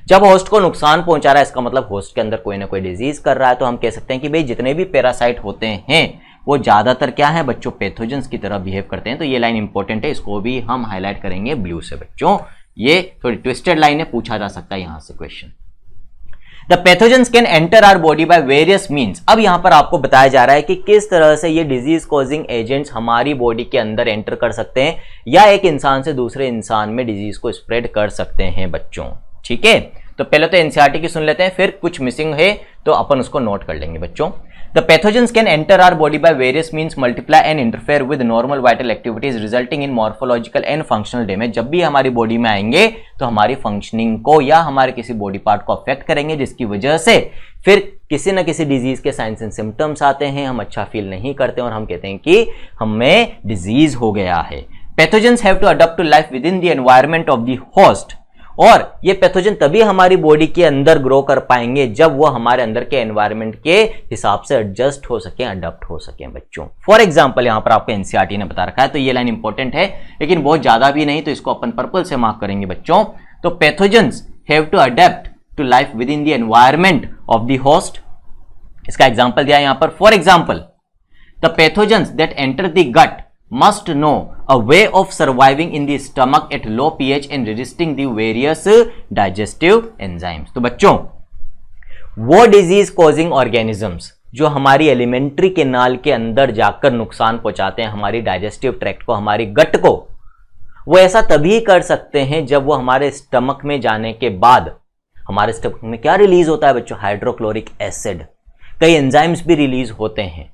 जब होस्ट को नुकसान पहुंचा रहा है इसका मतलब होस्ट के अंदर कोई ना कोई डिजीज कर रहा है, तो हम कह सकते हैं कि भाई जितने भी पैरासाइट होते हैं वो ज्यादातर क्या है बच्चों, पैथोजेंस की तरह बिहेव करते हैं। तो ये लाइन इंपॉर्टेंट है, इसको भी हम हाईलाइट करेंगे ब्लू से बच्चों। ये थोड़ी ट्विस्टेड लाइन है, पूछा जा सकता है यहां से question. The pathogens can enter our body by various means. अब यहां पर आपको बताया जा रहा है कि किस तरह से ये डिजीज कॉजिंग एजेंट्स हमारी बॉडी के अंदर एंटर कर सकते हैं या एक इंसान से दूसरे इंसान में डिजीज को स्प्रेड कर सकते हैं बच्चों। ठीक है, तो पहले तो एनसीईआरटी की सुन लेते हैं, फिर कुछ मिसिंग है तो अपन उसको नोट कर लेंगे बच्चों। The pathogens can enter our body by various means, multiply and interfere with normal vital activities, resulting in morphological and functional damage। जब भी हमारी बॉडी में आएंगे तो हमारी फंक्शनिंग को या हमारे किसी बॉडी पार्ट को अफेक्ट करेंगे, जिसकी वजह से फिर किसी न किसी डिजीज के साइंस एंड सिम्टम्स आते हैं, हम अच्छा फील नहीं करते और हम कहते हैं कि हमें डिजीज हो गया है। Pathogens have to adopt to life within the environment of the host. और ये पैथोजन तभी हमारी बॉडी के अंदर ग्रो कर पाएंगे जब वो हमारे अंदर के एनवायरनमेंट के हिसाब से एडजस्ट हो सके, अडॉप्ट हो सके बच्चों। फॉर एग्जांपल यहां पर आपको एनसीईआरटी ने बता रखा है, तो ये लाइन इंपॉर्टेंट है लेकिन बहुत ज्यादा भी नहीं, तो इसको अपन पर्पल से मार्क करेंगे बच्चों। तो pathogens have to adapt to life within the environment of the host. इसका एग्जाम्पल दिया यहां पर, for example the pathogens that enter the gut must know a way of surviving in the stomach at low pH and resisting the various digestive enzymes। तो बच्चों वो डिजीज कॉजिंग ऑर्गेनिजम्स जो हमारी एलिमेंट्री केनाल के अंदर जाकर नुकसान पहुंचाते हैं हमारी डाइजेस्टिव ट्रैक्ट को, हमारी गट को, वो ऐसा तभी कर सकते हैं जब वो हमारे स्टमक में जाने के बाद, हमारे स्टमक में क्या रिलीज होता है बच्चों, हाइड्रोक्लोरिक एसिड, कई एंजाइम्स भी रिलीज होते हैं।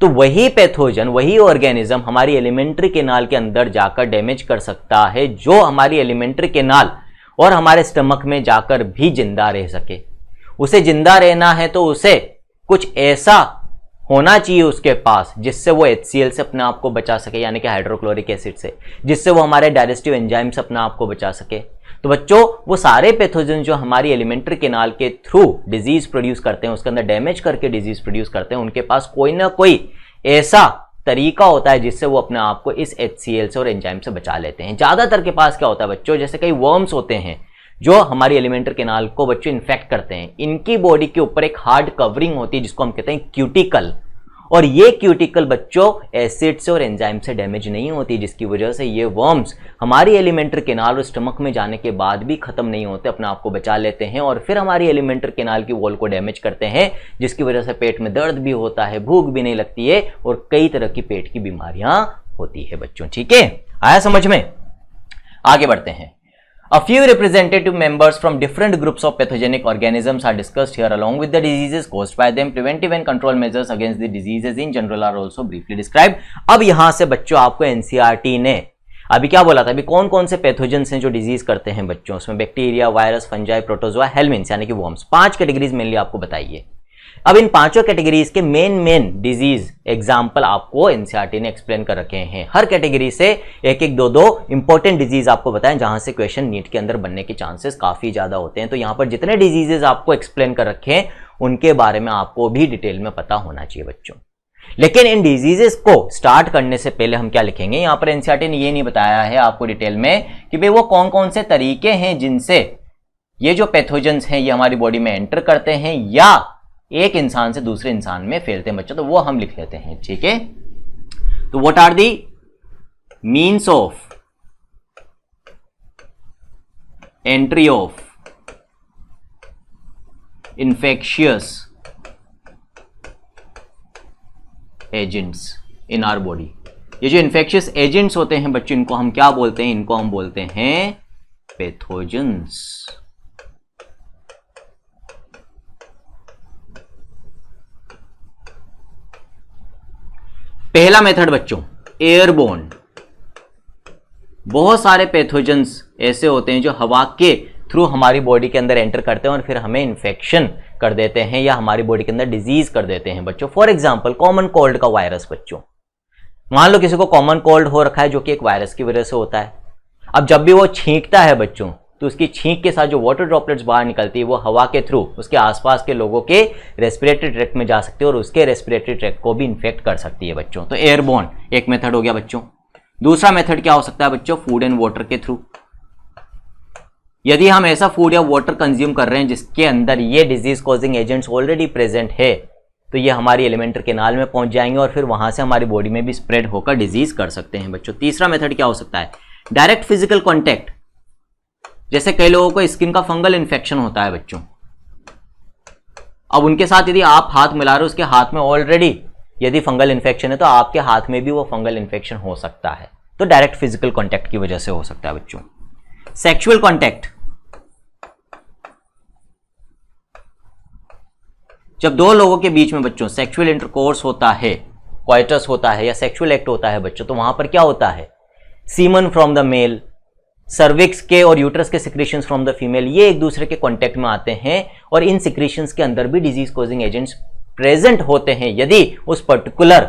तो वही पैथोजन, वही ऑर्गेनिज्म हमारी एलिमेंट्री केनाल के अंदर जाकर डैमेज कर सकता है जो हमारी एलिमेंट्री केनाल और हमारे स्टमक में जाकर भी जिंदा रह सके। उसे जिंदा रहना है तो उसे कुछ ऐसा होना चाहिए उसके पास जिससे वो HCl से अपने आप को बचा सके, यानी कि हाइड्रोक्लोरिक एसिड से, जिससे वो हमारे डाइजेस्टिव एंजाइम से अपने आप को बचा सके। तो बच्चों वो सारे पैथोजन जो हमारी एलिमेंट्री केनाल के थ्रू डिजीज प्रोड्यूस करते हैं, उसके अंदर डैमेज करके डिजीज प्रोड्यूस करते हैं, उनके पास कोई ना कोई ऐसा तरीका होता है जिससे वो अपने आप को इस HCl से और एंजाइम से बचा लेते हैं। ज्यादातर के पास क्या होता है बच्चों, जैसे कई वर्म्स होते हैं जो हमारी एलिमेंट्री केनाल को बच्चों इन्फेक्ट करते हैं, इनकी बॉडी के ऊपर एक हार्ड कवरिंग होती है जिसको हम कहते हैं क्यूटिकल, और ये क्यूटिकल बच्चों एसिड से और एंजाइम से डैमेज नहीं होती, जिसकी वजह से ये वर्म्स हमारी एलिमेंट्री केनाल और स्टमक में जाने के बाद भी खत्म नहीं होते, अपने आप को बचा लेते हैं और फिर हमारी एलिमेंट्री केनाल की वॉल को डैमेज करते हैं, जिसकी वजह से पेट में दर्द भी होता है, भूख भी नहीं लगती है और कई तरह की पेट की बीमारियां होती है बच्चों। ठीक है, आया समझ में? आगे बढ़ते हैं। A few representative members from different groups of pathogenic organisms are discussed here along with the diseases caused by them. Preventive and control measures against the diseases in general are also briefly described। अब यहां से बच्चों आपको एनसीईआरटी ने अभी क्या बोला था, अभी कौन कौन से पैथोजेंस हैं जो डिजीज करते हैं बच्चों, उसमें bacteria, virus, fungi, protozoa, helminths यानी कि वर्म्स, 5 कैटेगरीज मेनली आपको बताइए। अब इन पांचों कैटेगरीज के मेन डिजीज एग्जाम्पल आपको एनसीईआरटी ने एक्सप्लेन कर रखे हैं। हर कैटेगरी से एक एक दो इंपॉर्टेंट डिजीज आपको बताएं जहां से क्वेश्चन नीट के अंदर बनने के चांसेस काफी ज्यादा होते हैं। तो यहां पर जितने डिजीजेस आपको एक्सप्लेन कर रखे हैं उनके बारे में आपको भी डिटेल में पता होना चाहिए बच्चों। लेकिन इन डिजीजेस को स्टार्ट करने से पहले हम क्या लिखेंगे, यहां पर एनसीईआरटी ने ये नहीं बताया है आपको डिटेल में कि भाई वो कौन कौन से तरीके हैं जिनसे ये जो पैथोजेंस हैं ये हमारी बॉडी में एंटर करते हैं या एक इंसान से दूसरे इंसान में फैलते हैं बच्चों, तो वो हम लिख लेते हैं। ठीक है, तो what are the means of entry of infectious agents in our body. ये जो इन्फेक्शियस एजेंट्स होते हैं बच्चों, इनको हम क्या बोलते हैं, इनको हम बोलते हैं पैथोजेंस। पहला मेथड बच्चों एयरबोर्न। बहुत सारे पैथोजेंस ऐसे होते हैं जो हवा के थ्रू हमारी बॉडी के अंदर एंटर करते हैं और फिर हमें इन्फेक्शन कर देते हैं या हमारी बॉडी के अंदर डिजीज कर देते हैं बच्चों। फॉर एग्जाम्पल कॉमन कोल्ड का वायरस बच्चों, मान लो किसी को कॉमन कोल्ड हो रखा है जो कि एक वायरस की वजह से होता है। अब जब भी वो छींकता है बच्चों तो उसकी छींक के साथ जो वाटर ड्रॉपलेट्स बाहर निकलती है वो हवा के थ्रू उसके आसपास के लोगों के रेस्पिरेटरी ट्रैक्ट में जा सकती है और उसके रेस्पिरेटरी ट्रैक्ट को भी इन्फेक्ट कर सकती है बच्चों। तो एयरबोर्न एक मेथड हो गया बच्चों। दूसरा मेथड क्या हो सकता है बच्चों? फूड एंड वाटर के थ्रू। यदि हम ऐसा फूड या वाटर कंज्यूम कर रहे हैं जिसके अंदर ये disease causing agents already present है तो ये हमारी एलिमेंट्री कैनाल में पहुंच जाएंगे और फिर वहां से हमारी बॉडी में भी स्प्रेड होकर डिजीज कर सकते हैं बच्चों। तीसरा मेथड क्या हो सकता है? Direct physical contact. जैसे कई लोगों को स्किन का फंगल इन्फेक्शन होता है बच्चों, अब उनके साथ यदि आप हाथ मिला रहे हो, उसके हाथ में ऑलरेडी यदि फंगल इन्फेक्शन है तो आपके हाथ में भी वो फंगल इन्फेक्शन हो सकता है। तो डायरेक्ट फिजिकल कॉन्टैक्ट की वजह से हो सकता है बच्चों। सेक्सुअल कॉन्टैक्ट, जब दो लोगों के बीच में बच्चों सेक्सुअल इंटरकोर्स होता है, क्वाइटस होता है या सेक्सुअल एक्ट होता है बच्चों, तो वहां पर क्या होता है? Semen from the male, cervix के और यूट्रस के सिक्रीशंस फ्रॉम द फीमेल, ये एक दूसरे के कांटेक्ट में आते हैं और इन सिक्रीशंस के अंदर भी डिजीज कॉजिंग एजेंट्स प्रेजेंट होते हैं यदि उस पर्टिकुलर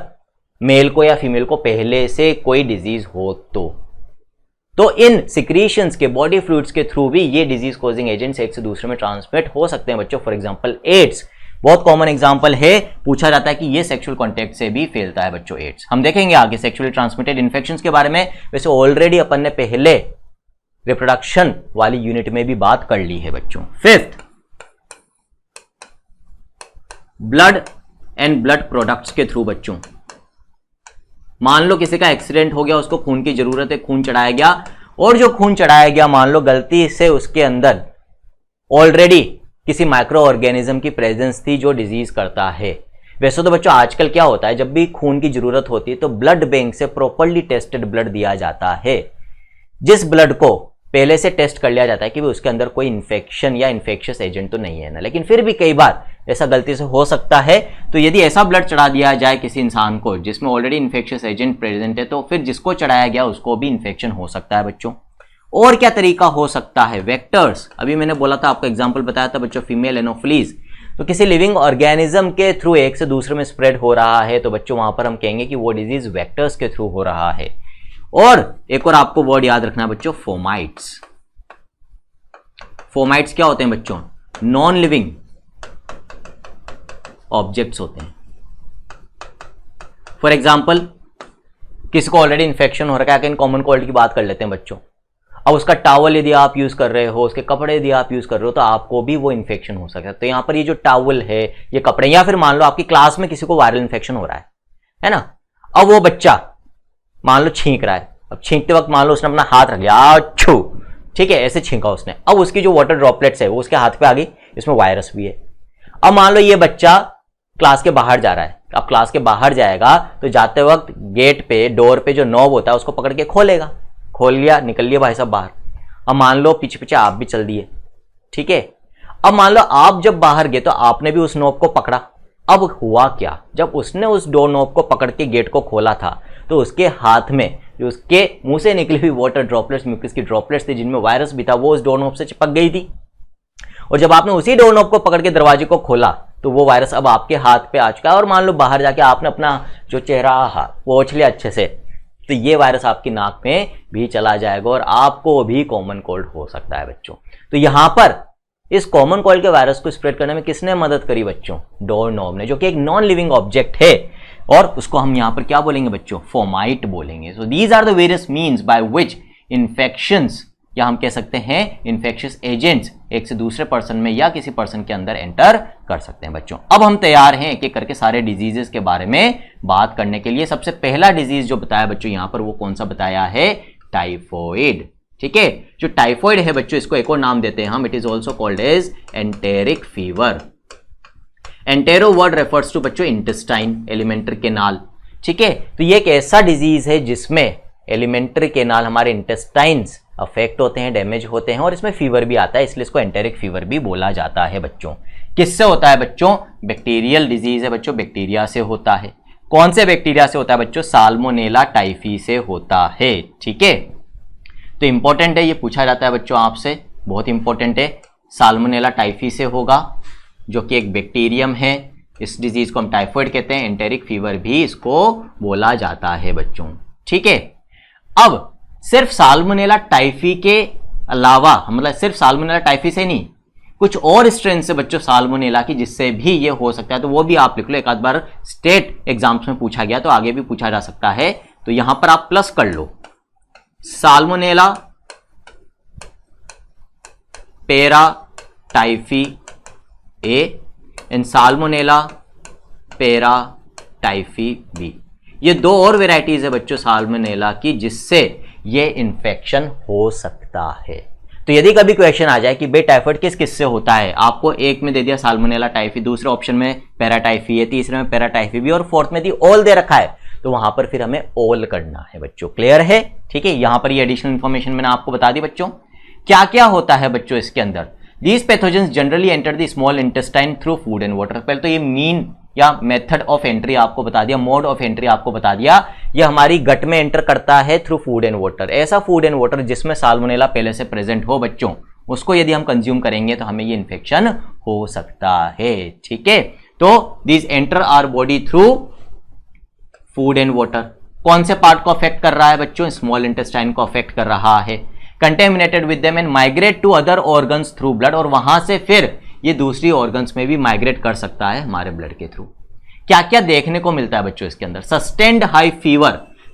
मेल को या फीमेल को पहले से कोई डिजीज हो तो इन सिक्रीशंस के बॉडी फ्लूइड्स के थ्रू भी ये डिजीज कॉजिंग एजेंट्स एक से दूसरे में ट्रांसमिट हो सकते हैं बच्चों। फॉर एग्जांपल एड्स बहुत कॉमन एग्जांपल है, पूछा जाता है कि ये सेक्सुअल कांटेक्ट से भी फैलता है बच्चों एड्स। हम देखेंगे आगे सेक्सुअली ट्रांसमिटेड इन्फेक्शंस के बारे में। वैसे ऑलरेडी अपन ने पहले रिप्रोडक्शन वाली यूनिट में भी बात कर ली है बच्चों। Fifth, blood and blood products के थ्रू बच्चों। मान लो किसी का एक्सीडेंट हो गया, उसको खून की जरूरत है, खून चढ़ाया गया और जो खून चढ़ाया गया मान लो गलती से उसके अंदर ऑलरेडी किसी माइक्रो ऑर्गेनिज्म की प्रेजेंस थी जो डिजीज करता है। वैसे तो बच्चों आजकल क्या होता है, जब भी खून की जरूरत होती है तो ब्लड बैंक से प्रॉपर्ली टेस्टेड ब्लड दिया जाता है, जिस ब्लड को पहले से टेस्ट कर लिया जाता है कि भी उसके अंदर कोई इन्फेक्शन या इन्फेक्शियस एजेंट तो नहीं है ना। लेकिन फिर भी कई बार ऐसा गलती से हो सकता है, तो यदि ऐसा ब्लड चढ़ा दिया जाए किसी इंसान को जिसमें ऑलरेडी इन्फेक्शियस एजेंट प्रेजेंट है तो फिर जिसको चढ़ाया गया उसको भी इन्फेक्शन हो सकता है बच्चों। और क्या तरीका हो सकता है? वेक्टर्स, अभी मैंने बोला था, आपको एग्जाम्पल बताया था बच्चों, फीमेल एनोफिलीज। तो किसी लिविंग ऑर्गेनिज्म के थ्रू एक से दूसरे में स्प्रेड हो रहा है तो बच्चों वहां पर हम कहेंगे कि वो डिजीज वेक्टर्स के थ्रू हो रहा है। और एक और आपको वर्ड याद रखना है बच्चों, फोमाइट्स। फोमाइट्स क्या होते हैं बच्चों? नॉन लिविंग ऑब्जेक्ट्स होते हैं। फॉर एग्जाम्पल किसी को ऑलरेडी इन्फेक्शन हो रखा है, इन कॉमन कोल्ड की बात कर लेते हैं बच्चों। अब उसका टॉवल यदि आप यूज कर रहे हो, उसके कपड़े यदि आप यूज कर रहे हो तो आपको भी वो इन्फेक्शन हो सकता है। तो यहां पर ये जो टॉवल है, ये कपड़े, या फिर मान लो आपकी क्लास में किसी को वायरल इन्फेक्शन हो रहा है ना। अब वो बच्चा मान लो छींक रहा है, अब छींकते वक्त मान लो उसने अपना हाथ रख लिया, अच्छू, ठीक है, ऐसे छींका उसने। अब उसकी जो वाटर ड्रॉपलेट्स है वो उसके हाथ पे आ गई, इसमें वायरस भी है। अब मान लो ये बच्चा क्लास के बाहर जा रहा है, अब क्लास के बाहर जाएगा तो जाते वक्त गेट पे, डोर पे जो नॉब होता है उसको पकड़ के खोलेगा, खोल लिया, निकल लिया भाई साहब बाहर। अब मान लो पीछे पीछे आप भी चल दिए, ठीक है। अब मान लो आप जब बाहर गए तो आपने भी उस नॉब को पकड़ा। अब हुआ क्या, जब उसने उस डोर नॉब को पकड़ के गेट को खोला था तो उसके हाथ में जो उसके मुंह से निकली हुई वाटर ड्रॉपलेट्स, म्यूकस की ड्रॉपलेट्स थी जिनमें वायरस भी था, वो उस डोर नॉब से चिपक गई थी। और जब आपने उसी डोर नॉब को पकड़ के दरवाजे को खोला तो वो वायरस अब आपके हाथ पे आ चुका है। और मान लो बाहर जाके आपने अपना जो चेहरा पोंछ लिया अच्छे से, तो ये वायरस आपकी नाक में भी चला जाएगा और आपको भी कॉमन कोल्ड हो सकता है बच्चों। तो यहां पर इस कॉमन कोल्ड के वायरस को स्प्रेड करने में किसने मदद करी बच्चों? डोर नॉब ने, जो कि एक नॉन लिविंग ऑब्जेक्ट है और उसको हम यहां पर क्या बोलेंगे बच्चों? फोमाइट बोलेंगे। So these are the various means by which infections, या हम कह सकते हैं इन्फेक्शियस एजेंट्स, एक से दूसरे पर्सन में या किसी पर्सन के अंदर एंटर कर सकते हैं बच्चों। अब हम तैयार हैं एक एक करके सारे डिजीजेस के बारे में बात करने के लिए। सबसे पहला डिजीज जो बताया बच्चों यहां पर, वो कौन सा बताया है? टाइफॉइड, ठीक है। जो टाइफॉइड है बच्चों, इसको एक और नाम देते हैं हम, it is also called as enteric fever. Entero word refers to बच्चों इंटेस्टाइन, एलिमेंट्री कैनाल, ठीक है। तो ये एक ऐसा डिजीज है जिसमें एलिमेंट्री कैनाल, हमारे इंटेस्टाइन्स अफेक्ट होते हैं, डैमेज होते हैं और इसमें फीवर भी आता है, इसलिए इसको एंटेरिक फीवर भी बोला जाता है बच्चों। किससे होता है बच्चों? बैक्टीरियल डिजीज है बच्चों, बैक्टीरिया से होता है। कौन से बैक्टीरिया से होता है बच्चों? साल्मोनेला टाइफी से होता है, ठीक है। तो इंपॉर्टेंट है, ये पूछा जाता है बच्चों आपसे, बहुत इंपॉर्टेंट है, साल्मोनेला टाइफी से होगा, जो कि एक बैक्टीरियम है। इस डिजीज को हम टाइफाइड कहते हैं, एंटेरिक फीवर भी इसको बोला जाता है बच्चों, ठीक है। अब सिर्फ साल्मोनेला टाइफी के अलावा, मतलब सिर्फ साल्मोनेला टाइफी से नहीं, कुछ और स्ट्रेन से बच्चों साल्मोनेला की जिससे भी ये हो सकता है, तो वो भी आप लिख लो। एक आध बार स्टेट एग्जाम्स में पूछा गया, तो आगे भी पूछा जा सकता है, तो यहां पर आप प्लस कर लो, साल्मोनेला पेरा टाइफी ए एंड साल्मोनेला पेरा टाइफी बी। ये दो और वेराइटीज है बच्चों साल्मोनेला की जिससे ये इन्फेक्शन हो सकता है। तो यदि कभी क्वेश्चन आ जाए कि बे टाइफाइड किस किस से होता है, आपको एक में दे दिया साल्मोनेला टाइफी, दूसरे ऑप्शन में पैराटाइफी है, तीसरे में पैराटाइफी बी और फोर्थ में दी ऑल दे रखा है, तो वहां पर फिर हमें ऑल करना है बच्चों। क्लियर है, ठीक है। यहां पर ये एडिशनल इंफॉर्मेशन मैंने आपको बता दी बच्चों। क्या क्या होता है बच्चों इसके अंदर। These pathogens generally enter the small intestine through food and water. पहले तो ये मीन या मेथड ऑफ एंट्री आपको बता दिया, मोड ऑफ एंट्री आपको बता दिया। ये हमारी गट में एंटर करता है थ्रू फूड एंड वाटर। ऐसा फूड एंड वाटर जिसमें साल्मोनेला पहले से प्रेजेंट हो बच्चों, उसको यदि हम कंज्यूम करेंगे तो हमें ये इन्फेक्शन हो सकता है, ठीक है। तो these enter our body through food and water. कौन से पार्ट को अफेक्ट कर रहा है बच्चों, स्मॉल इंटेस्टाइन को अफेक्ट कर रहा है। Contaminated with them and migrate to other organs through blood, और वहां से फिर ये दूसरी ऑर्गन्स में भी माइग्रेट कर सकता है हमारे ब्लड के थ्रू। क्या क्या देखने को मिलता है बच्चों इसके अंदर। सस्टेन्ड हाई फीवर,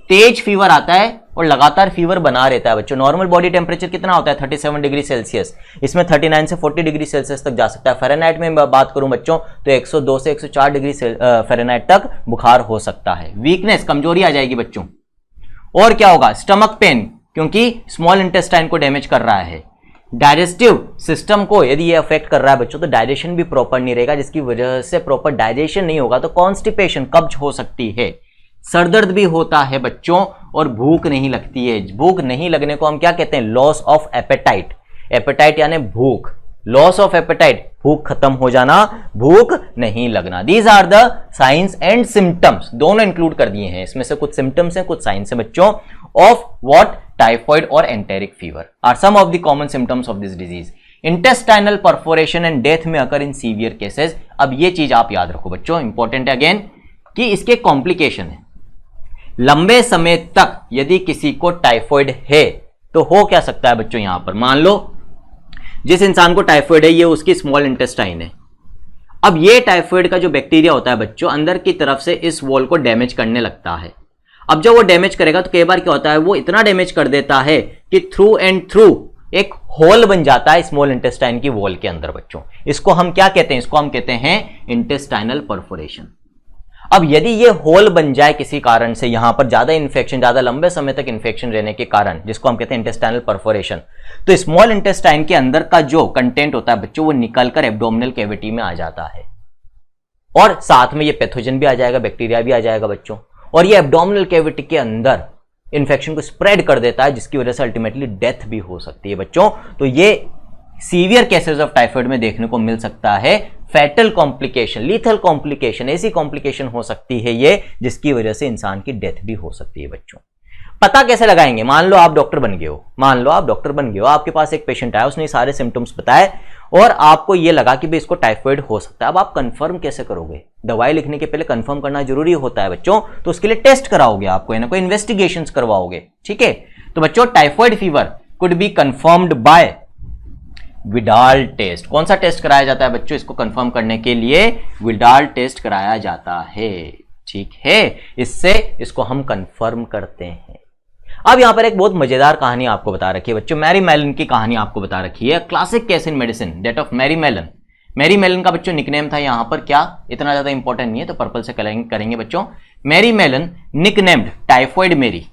तेज फीवर आता है और लगातार फीवर बना रहता है बच्चों। नॉर्मल बॉडी टेम्परेचर कितना होता है 37 डिग्री सेल्सियस, इसमें 39 से 40 डिग्री सेल्सियस तक जा सकता है। फ़ारेनहाइट में बात करूं बच्चों तो 102 से 104 डिग्री फ़ारेनहाइट तक बुखार हो सकता है। वीकनेस, कमजोरी आ जाएगी बच्चों। और क्या होगा, स्टमक पेन, क्योंकि स्मॉल इंटेस्टाइन को डैमेज कर रहा है। डाइजेस्टिव सिस्टम को यदि ये अफेक्ट कर रहा है बच्चों तो डाइजेशन भी प्रॉपर नहीं रहेगा, जिसकी वजह से प्रॉपर डाइजेशन नहीं होगा तो कॉन्स्टिपेशन, कब्ज हो सकती है। सर दर्द भी होता है बच्चों और भूख नहीं लगती है। भूख नहीं लगने को हम क्या कहते हैं, लॉस ऑफ एपेटाइट। एपेटाइट यानी भूख, लॉस ऑफ एपेटाइट, भूख खत्म हो जाना, भूख नहीं लगना। These are the signs and symptoms, दोनों इंक्लूड कर दिए हैं इसमें से, कुछ सिम्टम्स हैं कुछ साइंस है बच्चों, ऑफ व्हाट, टाइफाइड और enteric fever are some of the common symptoms of this disease. Intestinal perforation and death में अकर इन सीवियर केसेस। अब ये चीज आप याद रखो बच्चों, इंपॉर्टेंट है अगेन, कि इसके कॉम्प्लिकेशन है। लंबे समय तक यदि किसी को टाइफाइड है तो हो क्या सकता है बच्चों, यहां पर मान लो जिस इंसान को टाइफाइड है ये उसकी स्मॉल इंटेस्टाइन है। अब ये टाइफाइड का जो बैक्टीरिया होता है बच्चों अंदर की तरफ से इस वॉल को डैमेज करने लगता है। अब जब वो डैमेज करेगा तो कई बार क्या होता है, वो इतना डैमेज कर देता है कि थ्रू एंड थ्रू एक होल बन जाता है स्मॉल इंटेस्टाइन की वॉल के अंदर बच्चों। इसको हम क्या कहते हैं, इसको हम कहते हैं इंटेस्टाइनल परफोरेशन। अब यदि ये होल बन जाए किसी कारण से, यहां पर ज्यादा इंफेक्शन, ज्यादा लंबे समय तक इंफेक्शन रहने के कारण, जिसको हम कहते हैं इंटेस्टाइनल परफोरेशन, तो स्मॉल इंटेस्टाइन के अंदर का जो कंटेंट होता है बच्चों वो निकलकर एब्डोमिनल कैविटी में आ जाता है और साथ में ये पैथोजन भी आ जाएगा, बैक्टीरिया भी आ जाएगा बच्चों, और ये एब्डोमिनल कैविटी के अंदर इंफेक्शन को स्प्रेड कर देता है, जिसकी वजह से अल्टीमेटली डेथ भी हो सकती है बच्चों। तो ये सीवियर केसेस ऑफ टाइफाइड में देखने को मिल सकता है। फैटल कॉम्प्लिकेशन, लीथल कॉम्प्लिकेशन, ऐसी कॉम्प्लिकेशन हो सकती है ये जिसकी वजह से इंसान की डेथ भी हो सकती है बच्चों। पता कैसे लगाएंगे, मान लो आप डॉक्टर बन गए हो, आपके पास एक पेशेंट आया, उसने सारे सिम्टम्स बताए और आपको ये लगा कि भाई इसको टाइफाइड हो सकता है। अब आप कंफर्म कैसे करोगे, दवाई लिखने के पहले कंफर्म करना जरूरी होता है बच्चों, तो उसके लिए टेस्ट कराओगे, आपको ना कोई इन्वेस्टिगेशंस करवाओगे, ठीक है। तो बच्चों typhoid fever could be confirmed by Widal test. कौन सा टेस्ट कराया जाता है बच्चों, इसको कंफर्म करने के लिए विडाल टेस्ट कराया जाता है, ठीक है। इससे इसको हम कंफर्म करते हैं। अब यहां पर एक बहुत मजेदार कहानी आपको बता रखी है बच्चों, मैरी मेलन की कहानी आपको बता रखी है। Classic case in medicine, that of Mary Mallon. Mary Mallon का बच्चों निकनेम था, यहां पर क्या इतना ज्यादा इंपॉर्टेंट नहीं है तो पर्पल से करेंगे बच्चों। मैरी मेलन निकनेम्ड टाइफाइड मेरी,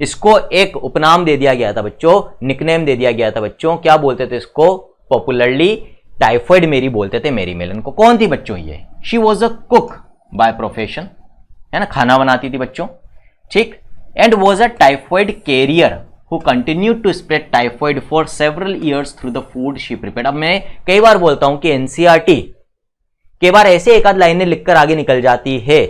इसको एक उपनाम दे दिया गया था बच्चों, निकनेम दे दिया गया था बच्चों। क्या बोलते थे इसको, पॉपुलरली टाइफाइड मेरी बोलते थे मैरी मेलन को। कौन थी बच्चों ये, she was a cook by profession, है ना, खाना बनाती थी बच्चों, ठीक। And was a typhoid carrier who continued to spread typhoid for several years through the food she prepared. अब मैं कई बार बोलता हूं कि एनसीईआरटी कई बार ऐसे एक आध लाइनें लिखकर आगे निकल जाती है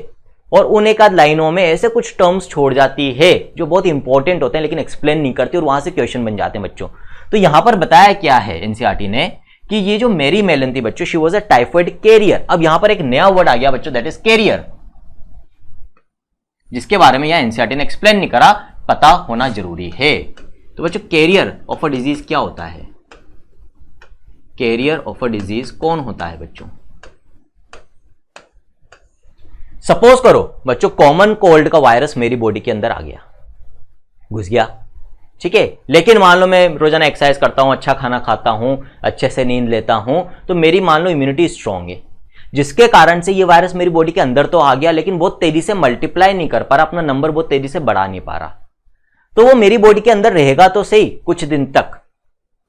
और उन एक आध लाइनों में ऐसे कुछ टर्म्स छोड़ जाती है जो बहुत इंपॉर्टेंट होते हैं लेकिन एक्सप्लेन नहीं करती और वहां से क्वेश्चन बन जाते हैं बच्चों। तो यहां पर बताया क्या है एनसीईआरटी ने कि ये जो मेरी मेलन थी बच्चों, she was a typhoid carrier. अब यहां पर एक नया वर्ड आ गया बच्चों, दैट इज कैरियर, जिसके बारे में यहां एनसीईआरटी ने एक्सप्लेन नहीं करा, पता होना जरूरी है। तो बच्चों कैरियर ऑफ अ डिजीज क्या होता है? कैरियर ऑफ अ डिजीज कौन होता है बच्चों? सपोज करो बच्चों कॉमन कोल्ड का वायरस मेरी बॉडी के अंदर आ गया, घुस गया, ठीक है, लेकिन मान लो मैं रोजाना एक्सरसाइज करता हूं, अच्छा खाना खाता हूं, अच्छे से नींद लेता हूं, तो मेरी मान लो इम्यूनिटी स्ट्रांग है, जिसके कारण से ये वायरस मेरी बॉडी के अंदर तो आ गया, लेकिन बहुत तेजी से मल्टीप्लाई नहीं कर पा रहा, अपना नंबर बहुत तेजी से बढ़ा नहीं पा रहा। तो वो मेरी बॉडी के अंदर रहेगा तो सही कुछ दिन तक,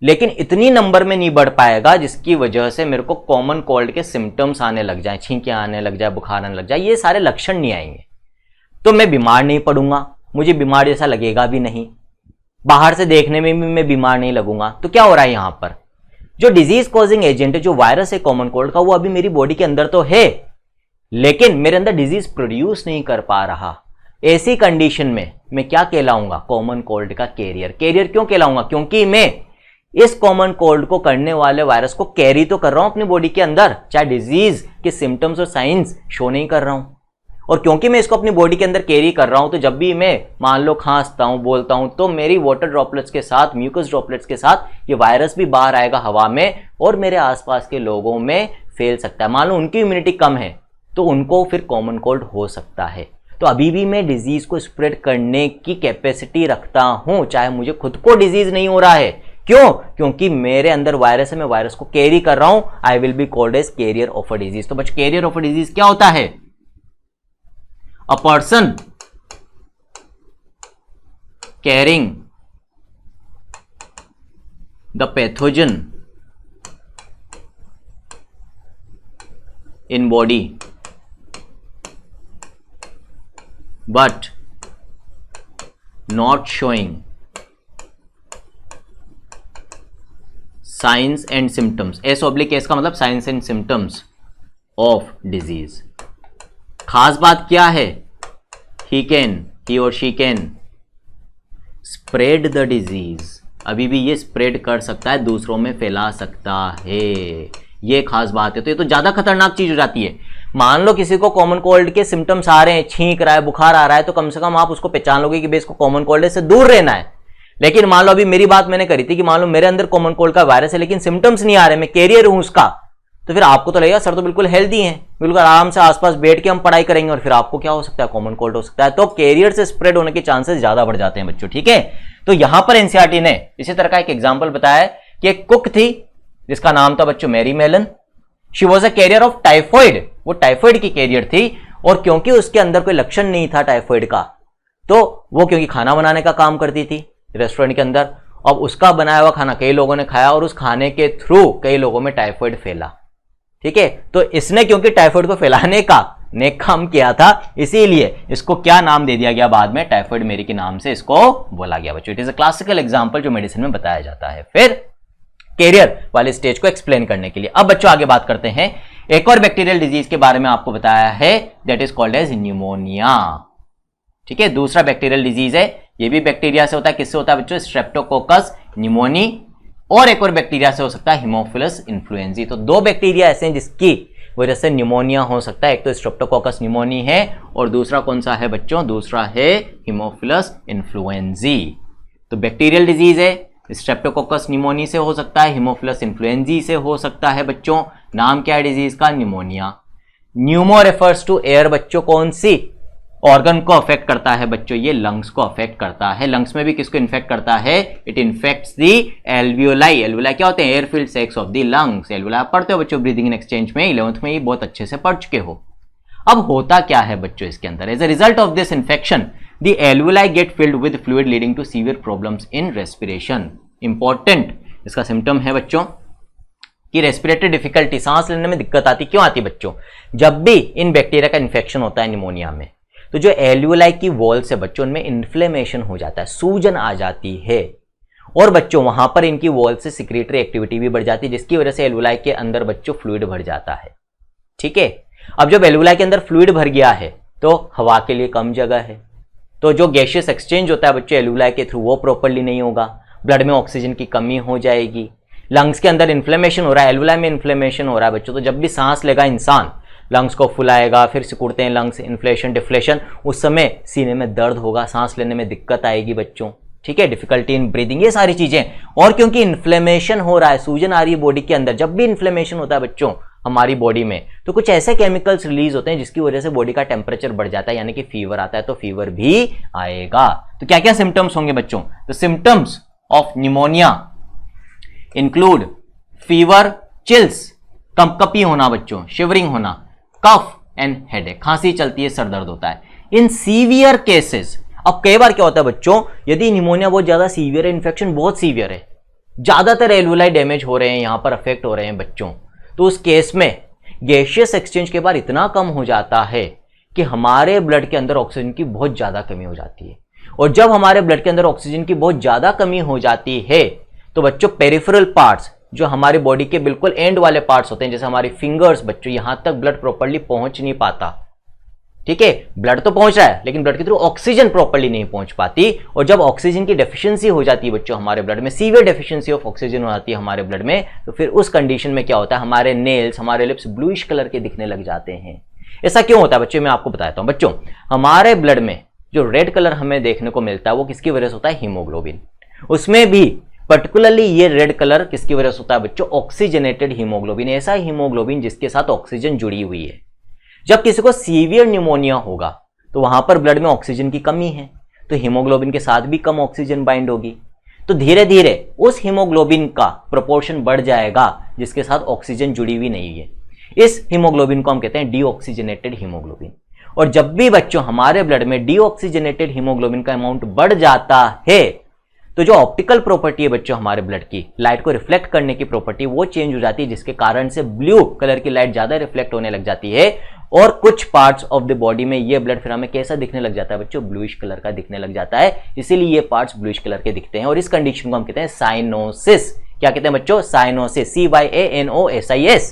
लेकिन इतनी नंबर में नहीं बढ़ पाएगा जिसकी वजह से मेरे को कॉमन कोल्ड के सिम्टम्स आने लग जाए, छींकें आने लग जाए, बुखार आने लग जाए, ये सारे लक्षण नहीं आएंगे। तो मैं बीमार नहीं पड़ूंगा, मुझे बीमार जैसा लगेगा भी नहीं, बाहर से देखने में भी मैं बीमार नहीं लगूंगा। तो क्या हो रहा है यहां पर, जो डिजीज कॉजिंग एजेंट है, जो वायरस है कॉमन कोल्ड का, वो अभी मेरी बॉडी के अंदर तो है, लेकिन मेरे अंदर डिजीज प्रोड्यूस नहीं कर पा रहा। ऐसी कंडीशन में मैं क्या कहलाऊंगा? कॉमन कोल्ड का कैरियर। कैरियर क्यों कहलाऊंगा? क्योंकि मैं इस कॉमन कोल्ड को करने वाले वायरस को कैरी तो कर रहा हूं अपनी बॉडी के अंदर, चाहे डिजीज के सिम्टम्स और साइंस शो नहीं कर रहा हूं। और क्योंकि मैं इसको अपनी बॉडी के अंदर कैरी कर रहा हूं, तो जब भी मैं मान लो खांसता हूं, बोलता हूं, तो मेरी वाटर ड्रॉपलेट्स के साथ, म्यूकस ड्रॉपलेट्स के साथ ये वायरस भी बाहर आएगा हवा में और मेरे आसपास के लोगों में फैल सकता है। मान लो उनकी इम्यूनिटी कम है तो उनको फिर कॉमन कोल्ड हो सकता है। तो अभी भी मैं डिजीज को स्प्रेड करने की कैपेसिटी रखता हूं, चाहे मुझे खुद को डिजीज नहीं हो रहा है। क्यों? क्योंकि मेरे अंदर वायरस है, मैं वायरस को कैरी कर रहा हूं। I will be called as carrier of a disease. तो बच्चों कैरियर ऑफ अ डिजीज क्या होता है? A person carrying the pathogen in body but not showing signs and symptoms। S/S का मतलब signs and symptoms of disease। खास बात क्या है? he or she can spread the disease। अभी भी ये स्प्रेड कर सकता है, दूसरों में फैला सकता है, ये खास बात है। तो ये तो ज्यादा खतरनाक चीज हो जाती है। मान लो किसी को कॉमन कोल्ड के सिम्टम्स आ रहे हैं, छींक रहा है, बुखार आ रहा है, तो कम से कम आप उसको पहचान लोगे कि भाई इसको कॉमन कोल्ड से दूर रहना है। लेकिन मान लो अभी मेरी बात मैंने करी थी कि मान लो मेरे अंदर कॉमन कोल्ड का वायरस है लेकिन सिम्टम्स नहीं आ रहे, मैं कैरियर हूं उसका, तो फिर आपको तो लगेगा सर तो बिल्कुल हेल्दी है, बिल्कुल आराम से आसपास बैठ के हम पढ़ाई करेंगे, और फिर आपको क्या हो सकता है? कॉमन कोल्ड हो सकता है। तो कैरियर से स्प्रेड होने के चांसेस ज्यादा बढ़ जाते हैं बच्चों, ठीक है। तो यहां पर एनसीईआरटी ने इसी तरह का एक एग्जाम्पल बताया कि एक कुक थी जिसका नाम था बच्चों Mary Mallon. She was a carrier of typhoid, वो टाइफॉइड की कैरियर थी, और क्योंकि उसके अंदर कोई लक्षण नहीं था टाइफॉइड का, तो वो क्योंकि खाना बनाने का काम करती थी रेस्टोरेंट के अंदर, अब उसका बनाया हुआ खाना कई लोगों ने खाया और उस खाने के थ्रू कई लोगों में टाइफॉइड फैला, ठीक है। तो इसने क्योंकि टाइफॉइड को फैलाने का नेक काम किया था, इसीलिए इसको क्या नाम दे दिया गया बाद में? टाइफॉइड मेरी के नाम से इसको बोला गया बच्चों। It is a classical example जो मेडिसिन में बताया जाता है फिर कैरियर वाले स्टेज को एक्सप्लेन करने के लिए। अब बच्चों आगे बात करते हैं, एक और बैक्टीरियल डिजीज के बारे में आपको बताया है, that is called as pneumonia, ठीक है। दूसरा बैक्टीरियल डिजीज है, ये भी बैक्टीरिया से होता है। किससे होता है बच्चों? स्ट्रेप्टोकोकस न्यूमोनी, और एक और बैक्टीरिया से हो सकता है हीमोफिलस इन्फ्लुएंजी। तो दो बैक्टीरिया ऐसे हैं जिसकी वजह से न्यूमोनिया हो सकता है, एक तो स्ट्रेप्टोकोकस न्यूमोनी है और दूसरा कौन सा है बच्चों? दूसरा है हीमोफिलस इन्फ्लुएंजी। तो बैक्टीरियल डिजीज है, स्ट्रेप्टोकोकस न्यूमोनी से हो सकता है, हीमोफिलस इन्फ्लुएंजी से हो सकता है बच्चों। नाम क्या है डिजीज का? Pneumonia. Pneumo refers to air बच्चों, कौन सी ऑर्गन को अफेक्ट करता है बच्चों? ये लंग्स को अफेक्ट करता है। लंग्स में भी किसको इन्फेक्ट करता है? It infects the alveoli. Alveoli क्या होते हैं? एयरफिल्ड सैक्स ऑफ दी लंग्स। एल्वियोलाई आप पढ़ते हो बच्चों ब्रीदिंग इन एक्सचेंज में, 11th में, ये बहुत अच्छे से पढ़ चुके हो। अब होता क्या है बच्चों इसके अंदर? As a result of this infection the alveoli get filled with fluid leading to severe problems in respiration. Important इसका सिम्टम है बच्चों कि रेस्पिरेटरी डिफिकल्टी, सांस लेने में दिक्कत आती। क्यों आती बच्चों? जब भी इन बैक्टीरिया का इन्फेक्शन होता है निमोनिया में, तो जो एल्वियोलाई की वॉल्स है बच्चों, उनमें इन्फ्लेमेशन हो जाता है, सूजन आ जाती है, और बच्चों वहां पर इनकी वॉल से सिक्रेटरी एक्टिविटी भी बढ़ जाती है, जिसकी वजह से एल्वियोलाई के अंदर बच्चों फ्लूइड भर जाता है, ठीक है। अब जब एल्वियोलाई के अंदर फ्लूइड भर गया है तो हवा के लिए कम जगह है, तो जो गैसियस एक्सचेंज होता है बच्चों एल्वियोलाई के थ्रू वो प्रॉपर्ली नहीं होगा, ब्लड में ऑक्सीजन की कमी हो जाएगी, लंग्स के अंदर इन्फ्लेमेशन हो रहा है, एल्वुलाई में इन्फ्लेमेशन हो रहा है बच्चों, तो जब भी सांस लेगा इंसान लंग्स को फुलाएगा, फिर सिकुड़ते हैं लंग्स, इन्फ्लेशन डिफ्लेशन, उस समय सीने में दर्द होगा, सांस लेने में दिक्कत आएगी बच्चों, ठीक है, डिफिकल्टी इन ब्रीदिंग, ये सारी चीजें। और क्योंकि इन्फ्लेमेशन हो रहा है, सूजन आ रही है बॉडी के अंदर, जब भी इन्फ्लेमेशन होता है बच्चों हमारी बॉडी में, तो कुछ ऐसे केमिकल्स रिलीज होते हैं जिसकी वजह से बॉडी का टेम्परेचर बढ़ जाता है, यानी कि फीवर आता है, तो फीवर भी आएगा। तो क्या क्या सिम्टम्स होंगे बच्चों? तो symptoms of pneumonia include fever, chills, कंपकपी होना बच्चों, शिवरिंग होना, कफ एंड हेडेक, खांसी चलती है, सर दर्द होता है। इन सीवियर केसेस, अब कई बार क्या होता है बच्चों, यदि निमोनिया बहुत ज्यादा सीवियर है, इन्फेक्शन बहुत सीवियर है, ज्यादातर एल्वुलाई डैमेज हो रहे हैं, यहां पर अफेक्ट हो रहे हैं बच्चों, तो उस केस में गैसियस एक्सचेंज के बाद इतना कम हो जाता है कि हमारे ब्लड के अंदर ऑक्सीजन की बहुत ज्यादा कमी हो जाती है। और जब हमारे ब्लड के अंदर ऑक्सीजन की बहुत ज्यादा कमी हो जाती है तो बच्चों पेरिफेरल पार्ट्स, जो हमारी बॉडी के बिल्कुल एंड वाले पार्ट्स होते हैं, जैसे हमारी फिंगर्स बच्चों, यहां तक ब्लड प्रॉपर्ली पहुंच नहीं पाता, ठीक है, ब्लड तो पहुंच रहा है लेकिन ब्लड के थ्रू ऑक्सीजन प्रॉपर्ली नहीं पहुंच पाती। और जब ऑक्सीजन की डेफिशिएंसी हो जाती है बच्चों हमारे ब्लड में, सीवियर डेफिशिएंसी ऑफ ऑक्सीजन हो जाती है हमारे ब्लड में, तो फिर उस कंडीशन में क्या होता है, हमारे नेल्स, हमारे लिप्स ब्लूइश कलर के दिखने लग जाते हैं। ऐसा क्यों होता है बच्चों, मैं आपको बताता हूं। बच्चों हमारे ब्लड में जो रेड कलर हमें देखने को मिलता है वो किसकी वजह से होता है, हीमोग्लोबिन। उसमें भी पर्टिकुलरली ये रेड कलर किसकी वजह से होता है बच्चों, ऑक्सीजनेटेड हीमोग्लोबिन, ऐसा हीमोग्लोबिन जिसके साथ ऑक्सीजन जुड़ी हुई है। जब किसी को सीवियर निमोनिया होगा तो वहां पर ब्लड में ऑक्सीजन की कमी है, तो हीमोग्लोबिन के साथ भी कम ऑक्सीजन बाइंड होगी, तो धीरे धीरे उस हीमोग्लोबिन का प्रोपोर्शन बढ़ जाएगा जिसके साथ ऑक्सीजन जुड़ी हुई नहीं है। इस हीमोग्लोबिन को हम कहते हैं डीऑक्सीजनेटेड हीमोग्लोबिन। और जब भी बच्चों हमारे ब्लड में डीऑक्सीजनेटेड हीमोग्लोबिन का अमाउंट बढ़ जाता है तो जो ऑप्टिकल प्रॉपर्टी है बच्चों हमारे ब्लड की, लाइट को रिफ्लेक्ट करने की प्रॉपर्टी, वो चेंज हो जाती है, जिसके कारण से ब्लू कलर की लाइट ज्यादा रिफ्लेक्ट होने लग जाती है। और कुछ पार्ट्स ऑफ द बॉडी में ये ब्लड फिर हमें कैसा दिखने लग जाता है बच्चों, ब्लूइश कलर का दिखने लग जाता है, इसीलिए ये पार्ट्स ब्लूइश कलर के दिखते हैं। और इस कंडीशन को हम कहते हैं साइनोसिस। क्या कहते हैं बच्चों, साइनोसिस, CYANOSIS।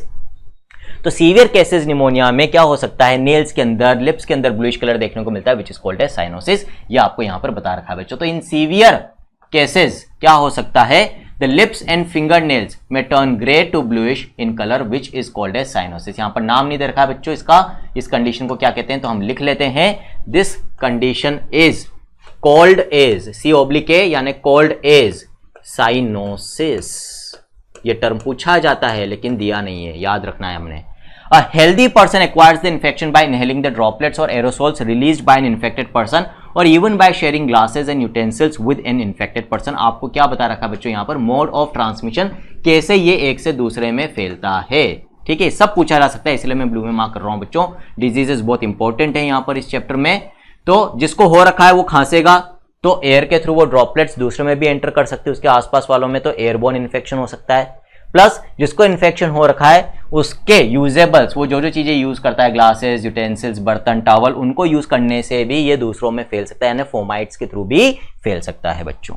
तो सीवियर केसेस निमोनिया में क्या हो सकता है, नेल्स के अंदर, लिप्स के अंदर ब्लूइश कलर देखने को मिलता है, विच इज कॉल्ड है साइनोसिस। ये आपको यहां पर बता रखा है बच्चों। तो इन सीवियर केसेस क्या हो सकता है, the lips and fingernails में turn grey to bluish in colour which is called as cyanosis. यहां पर नाम नहीं दे रखा है बच्चों इसका, इस कंडीशन को क्या कहते हैं, तो हम लिख लेते हैं, this condition is called as, C/A यानी कॉल्ड एज साइनोसिस। ये टर्म पूछा जाता है लेकिन दिया नहीं है, याद रखना है हमने। A healthy person acquires the infection by inhaling the droplets or aerosols released by an infected person or even by sharing glasses and utensils with an infected person। आपको क्या बता रखा बच्चों यहाँ पर, मोड ऑफ ट्रांसमिशन, कैसे ये एक से दूसरे में फैलता है, ठीक है, सब पूछा जा सकता है, इसलिए मैं ब्लू में मार्क कर रहा हूँ बच्चों। डिजीजेस बहुत इंपॉर्टेंट है यहाँ पर इस चैप्टर में। तो जिसको हो रखा है वो खांसेगा तो एयर के थ्रू वो ड्रॉपलेट्स दूसरे में भी एंटर कर सकते हैं, उसके आसपास वालों में तो एयरबोर्न इन्फेक्शन हो सकता है। प्लस जिसको इन्फेक्शन हो रखा है उसके यूजेबल्स, वो जो जो चीजें यूज करता है, ग्लासेस, यूटेंसिल्स, बर्तन, टॉवल, उनको यूज करने से भी ये दूसरों में फैल सकता है, यानी फोमाइट्स के थ्रू भी फैल सकता है बच्चों।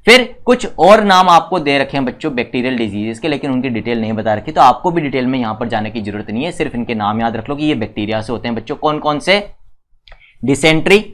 फिर कुछ और नाम आपको दे रखे हैं बच्चों बैक्टीरियल डिजीजेस के, लेकिन उनकी डिटेल नहीं बता रखी, तो आपको भी डिटेल में यहां पर जाने की जरूरत नहीं है, सिर्फ इनके नाम याद रख लो कि ये बैक्टीरिया से होते हैं बच्चों। कौन कौन से, डिसेंट्री।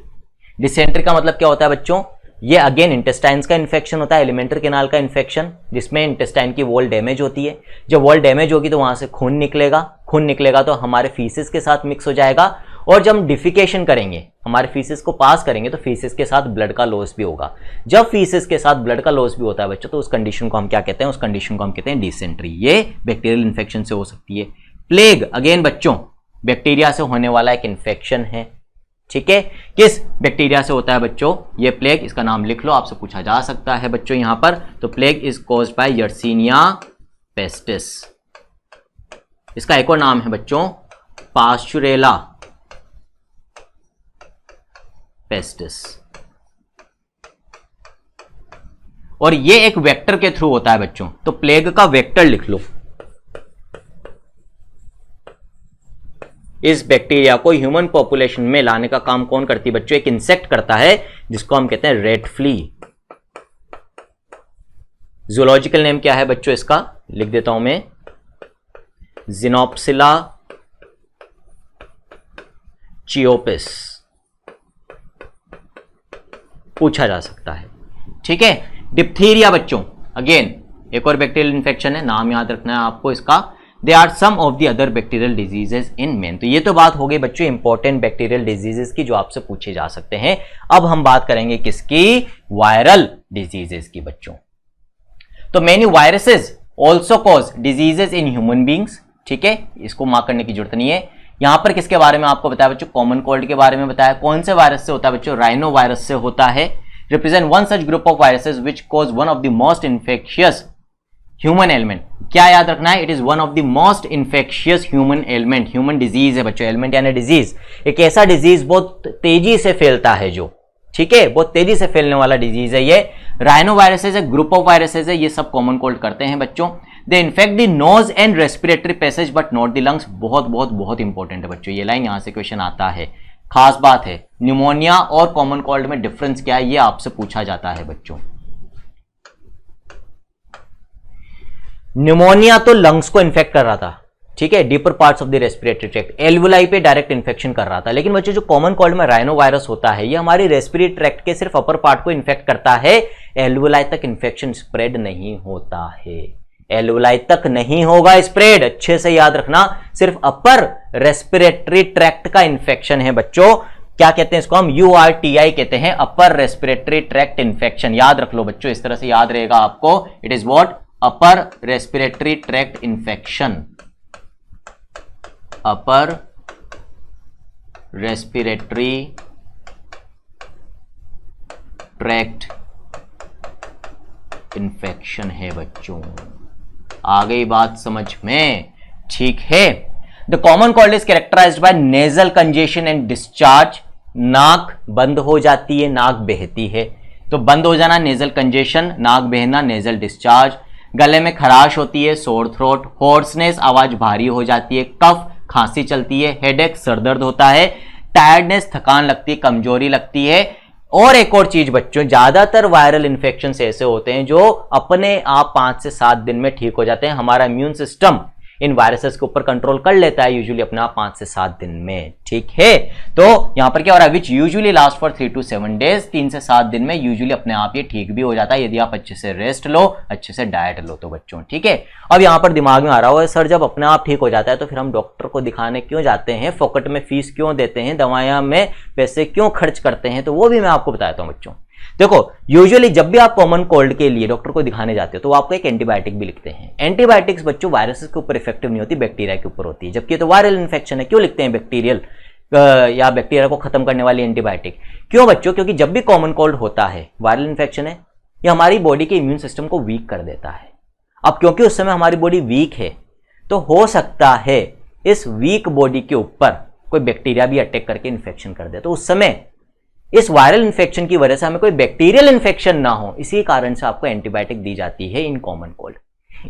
डिसेंट्री का मतलब क्या होता है बच्चों, ये अगेन इंटेस्टाइन्स का इन्फेक्शन होता है, एलिमेंट्री कैनाल का इन्फेक्शन, जिसमें इंटेस्टाइन की वॉल डैमेज होती है। जब वॉल डैमेज होगी तो वहां से खून निकलेगा, खून निकलेगा तो हमारे फीसिस के साथ मिक्स हो जाएगा, और जब हम डिफिकेशन करेंगे, हमारे फीसिस को पास करेंगे, तो फीसिस के साथ ब्लड का लॉस भी होगा। जब फीसिस के साथ ब्लड का लॉस भी होता है बच्चों, तो उस कंडीशन को हम क्या कहते हैं, उस कंडीशन को हम कहते हैं डिसेंट्री। ये बैक्टीरियल इन्फेक्शन से हो सकती है। प्लेग अगेन बच्चों बैक्टीरिया से होने वाला एक इन्फेक्शन है, ठीक है। किस बैक्टीरिया से होता है बच्चों, ये प्लेग, इसका नाम लिख लो, आपसे पूछा जा सकता है बच्चों यहां पर। तो plague is caused by Yersinia pestis. इसका एक और नाम है बच्चों पास्चुरेला पेस्टिस, और ये एक वेक्टर के थ्रू होता है बच्चों। तो प्लेग का वेक्टर लिख लो। इस बैक्टीरिया को ह्यूमन पॉपुलेशन में लाने का काम कौन करती है बच्चों, एक इंसेक्ट करता है जिसको हम कहते हैं रेड फ्ली। जूलॉजिकल नेम क्या है बच्चों इसका, लिख देता हूं मैं, जिनोप्सिला चियोपिस। पूछा जा सकता है, ठीक है। डिप्थीरिया बच्चों, अगेन एक और बैक्टीरियल इन्फेक्शन है, नाम याद रखना है आपको इसका। They are some of the other bacterial diseases in men. तो ये तो बात हो गई बच्चों इंपॉर्टेंट बैक्टीरियल डिजीजेस की जो आपसे पूछे जा सकते हैं। अब हम बात करेंगे किसकी, वायरल डिजीजेस की बच्चों। तो many viruses also cause diseases in human beings, ठीक है, इसको मार्क करने की जरूरत नहीं है। यहां पर किसके बारे में आपको बताया बच्चों, कॉमन कोल्ड के बारे में बताया। कौन से वायरस से होता है बच्चों, राइनो वायरस से होता है। Represent one such group of viruses which cause one of the most infectious human element. क्या याद रखना है, it is one of the most infectious human element. Human disease है बच्चों, एलिमेंट यानी डिजीज, एक ऐसा डिजीज बहुत तेजी से फैलता है जो, ठीक है, बहुत तेजी से फैलने वाला डिजीज है ये। राइनो वायरसेस है, ग्रुप ऑफ वायरसेस है, ये सब कॉमन कोल्ड करते हैं बच्चों। They infect the nose and respiratory passage but not the lungs. बहुत बहुत बहुत इंपॉर्टेंट है बच्चों, ये लाइन यहां से क्वेश्चन आता है, खास बात है। न्यूमोनिया और कॉमन कोल्ड में डिफरेंस क्या है, ये आपसे पूछा जाता है बच्चों। न्यूमोनिया तो लंग्स को इन्फेक्ट कर रहा था, ठीक है, deeper parts of the respiratory tract, alveoli पे डायरेक्ट इन्फेक्शन कर रहा था। लेकिन बच्चों जो कॉमन कोल्ड में राइनो वायरस होता है, ये हमारी रेस्पिरेटरी ट्रैक्ट के सिर्फ अपर पार्ट को इन्फेक्ट करता है, एल्वुलाई तक इन्फेक्शन स्प्रेड नहीं होता है। एल्वुलाई तक नहीं होगा स्प्रेड, अच्छे से याद रखना, सिर्फ अपर रेस्पिरेटरी ट्रैक्ट का इन्फेक्शन है बच्चों। क्या कहते हैं इसको हम, URTI कहते हैं, अपर रेस्पिरेटरी ट्रैक्ट इन्फेक्शन। याद रख लो बच्चों, इस तरह से याद रहेगा आपको, it is what, upper respiratory tract infection, upper respiratory tract infection है बच्चों। आ गई बात समझ में, ठीक है। The common cold is characterised by nasal congestion and discharge. नाक बंद हो जाती है, नाक बहती है, तो बंद हो जाना नेजल कंजेशन, नाक बहना नेजल डिस्चार्ज। गले में खराश होती है, सोर थ्रोट, होर्सनेस आवाज भारी हो जाती है, कफ खांसी चलती है, हेडेक सरदर्द होता है, टायर्डनेस थकान लगती है, कमजोरी लगती है। और एक और चीज बच्चों, ज्यादातर वायरल इन्फेक्शन ऐसे होते हैं जो अपने आप 5 से 7 दिन में ठीक हो जाते हैं। हमारा इम्यून सिस्टम इन वायरसेस के ऊपर कंट्रोल कर लेता है यूजुअली अपने आप 5 से 7 दिन में, ठीक है। तो यहां पर क्या हो रहा है, विच usually last for 3 to 7 days, 3 से 7 दिन में यूजुअली अपने आप ये ठीक भी हो जाता है यदि आप अच्छे से रेस्ट लो, अच्छे से डाइट लो तो बच्चों, ठीक है। अब यहां पर दिमाग में आ रहा हो, सर जब अपने आप ठीक हो जाता है तो फिर हम डॉक्टर को दिखाने क्यों जाते हैं, फोकट में फीस क्यों देते हैं, दवाइयां में पैसे क्यों खर्च करते हैं, तो वो भी मैं आपको बताता हूं बच्चों। देखो यूजुअली जब भी आप कॉमन कोल्ड के लिए डॉक्टर को दिखाने जाते हो तो वो आपको एक एंटीबायोटिक भी लिखते हैं। एंटीबायोटिक्स बच्चों वायरसेस के ऊपर इफेक्टिव नहीं होती, बैक्टीरिया के ऊपर होती है, जबकि तो वायरल इन्फेक्शन है। क्यों लिखते हैं बैक्टीरियल या बैक्टीरिया को खत्म करने वाली एंटीबायोटिक, क्यों बच्चों, क्योंकि जब भी कॉमन कोल्ड होता है, वायरल इन्फेक्शन है, ये हमारी बॉडी के इम्यून सिस्टम को वीक कर देता है। अब क्योंकि उस समय हमारी बॉडी वीक है तो हो सकता है इस वीक बॉडी के ऊपर कोई बैक्टीरिया भी अटैक करके इन्फेक्शन कर दे, तो उस समय इस वायरल इन्फेक्शन की वजह से हमें कोई बैक्टीरियल इन्फेक्शन ना हो, इसी कारण से आपको एंटीबायोटिक दी जाती है इन कॉमन कोल्ड।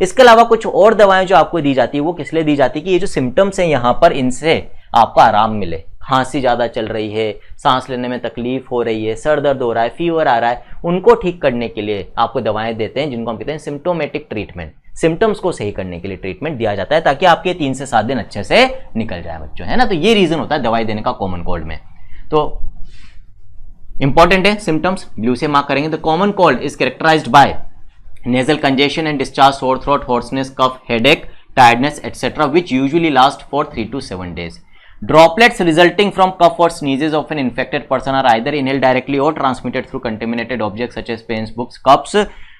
इसके अलावा कुछ और दवाएं जो आपको दी जाती है वो किस लिए दी जाती है कि ये जो सिम्टम्स हैं यहां पर, इनसे आपको आराम मिले। खांसी ज्यादा चल रही है, सांस लेने में तकलीफ हो रही है, सर दर्द हो रहा है, फीवर आ रहा है, उनको ठीक करने के लिए आपको दवाएं देते हैं जिनको हम कहते हैं सिम्टोमेटिक ट्रीटमेंट। सिम्टम्स को सही करने के लिए ट्रीटमेंट दिया जाता है ताकि आपके 3 से 7 दिन अच्छे से निकल जाए बच्चों, है ना। तो ये रीजन होता है दवाई देने का कॉमन कोल्ड में। तो इंपॉर्टेंट है सिम्टम्स, ब्लू से मार्क करेंगे। The common cold is characterised by nasal congestion and discharge, sore throat, hoarseness, cough, headache, tiredness etcetera, which usually last for 3 to 7 days. Droplets resulting from cough or sneezes of an infected person are either inhaled directly or transmitted through contaminated objects such as pens, books, cups,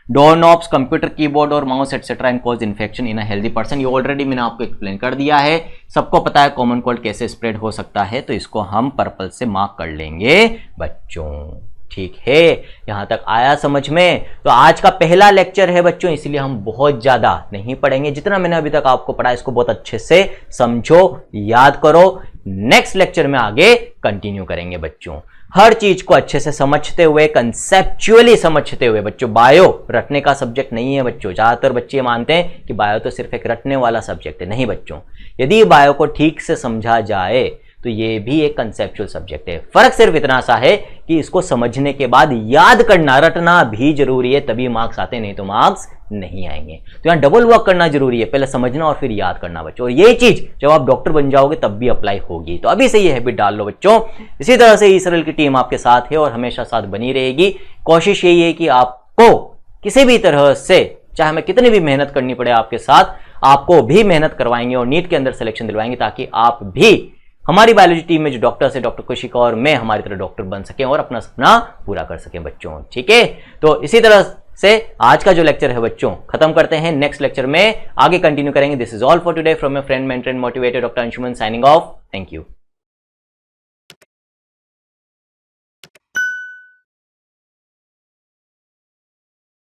doorknobs, computer keyboard और mouse etc. and cause infection in a healthy person. ये ऑलरेडी मैंने आपको एक्सप्लेन कर दिया है, सबको पता है कॉमन कोल्ड कैसे स्प्रेड हो सकता है, तो इसको हम पर्पल से मार्क कर लेंगे बच्चों, ठीक है। यहां तक आया समझ में। तो आज का पहला लेक्चर है बच्चों, इसलिए हम बहुत ज्यादा नहीं पढ़ेंगे, जितना मैंने अभी तक आपको पढ़ा इसको बहुत अच्छे से समझो, याद करो। नेक्स्ट लेक्चर में आगे कंटिन्यू करेंगे बच्चों, हर चीज को अच्छे से समझते हुए, कंसेप्चुअली समझते हुए बच्चों। बायो रटने का सब्जेक्ट नहीं है बच्चों, ज्यादातर बच्चे मानते हैं कि बायो तो सिर्फ एक रटने वाला सब्जेक्ट है, नहीं बच्चों। यदि बायो को ठीक से समझा जाए तो ये भी एक कंसेप्चुअल सब्जेक्ट है। फर्क सिर्फ इतना सा है कि इसको समझने के बाद याद करना, रटना भी जरूरी है, तभी मार्क्स आते, नहीं तो मार्क्स नहीं आएंगे। तो यहाँ डबल वर्क करना जरूरी है, पहले समझना और फिर याद करना बच्चों। और ये चीज जब आप डॉक्टर बन जाओगे तब भी अप्लाई होगी, तो अभी से ये हैबिट डाल लो बच्चों। इसी तरह से इसराइल की टीम आपके साथ है और हमेशा साथ बनी रहेगी। कोशिश यही है कि आपको किसी भी तरह से, चाहे हमें कितनी भी मेहनत करनी पड़े आपके साथ, आपको भी मेहनत करवाएंगे और नीट के अंदर सिलेक्शन दिलवाएंगे ताकि आप भी हमारी बायोलॉजी टीम में जो डॉक्टर्स है, डॉक्टर कुशिका और मैं, हमारी तरह डॉक्टर बन सकें और अपना सपना पूरा कर सकें बच्चों। ठीक है, तो इसी तरह से आज का जो लेक्चर है बच्चों खत्म करते हैं। नेक्स्ट लेक्चर में आगे कंटिन्यू करेंगे। This is all for today from my friend, mentor and motivator doctor Anshuman, signing off. Thank you.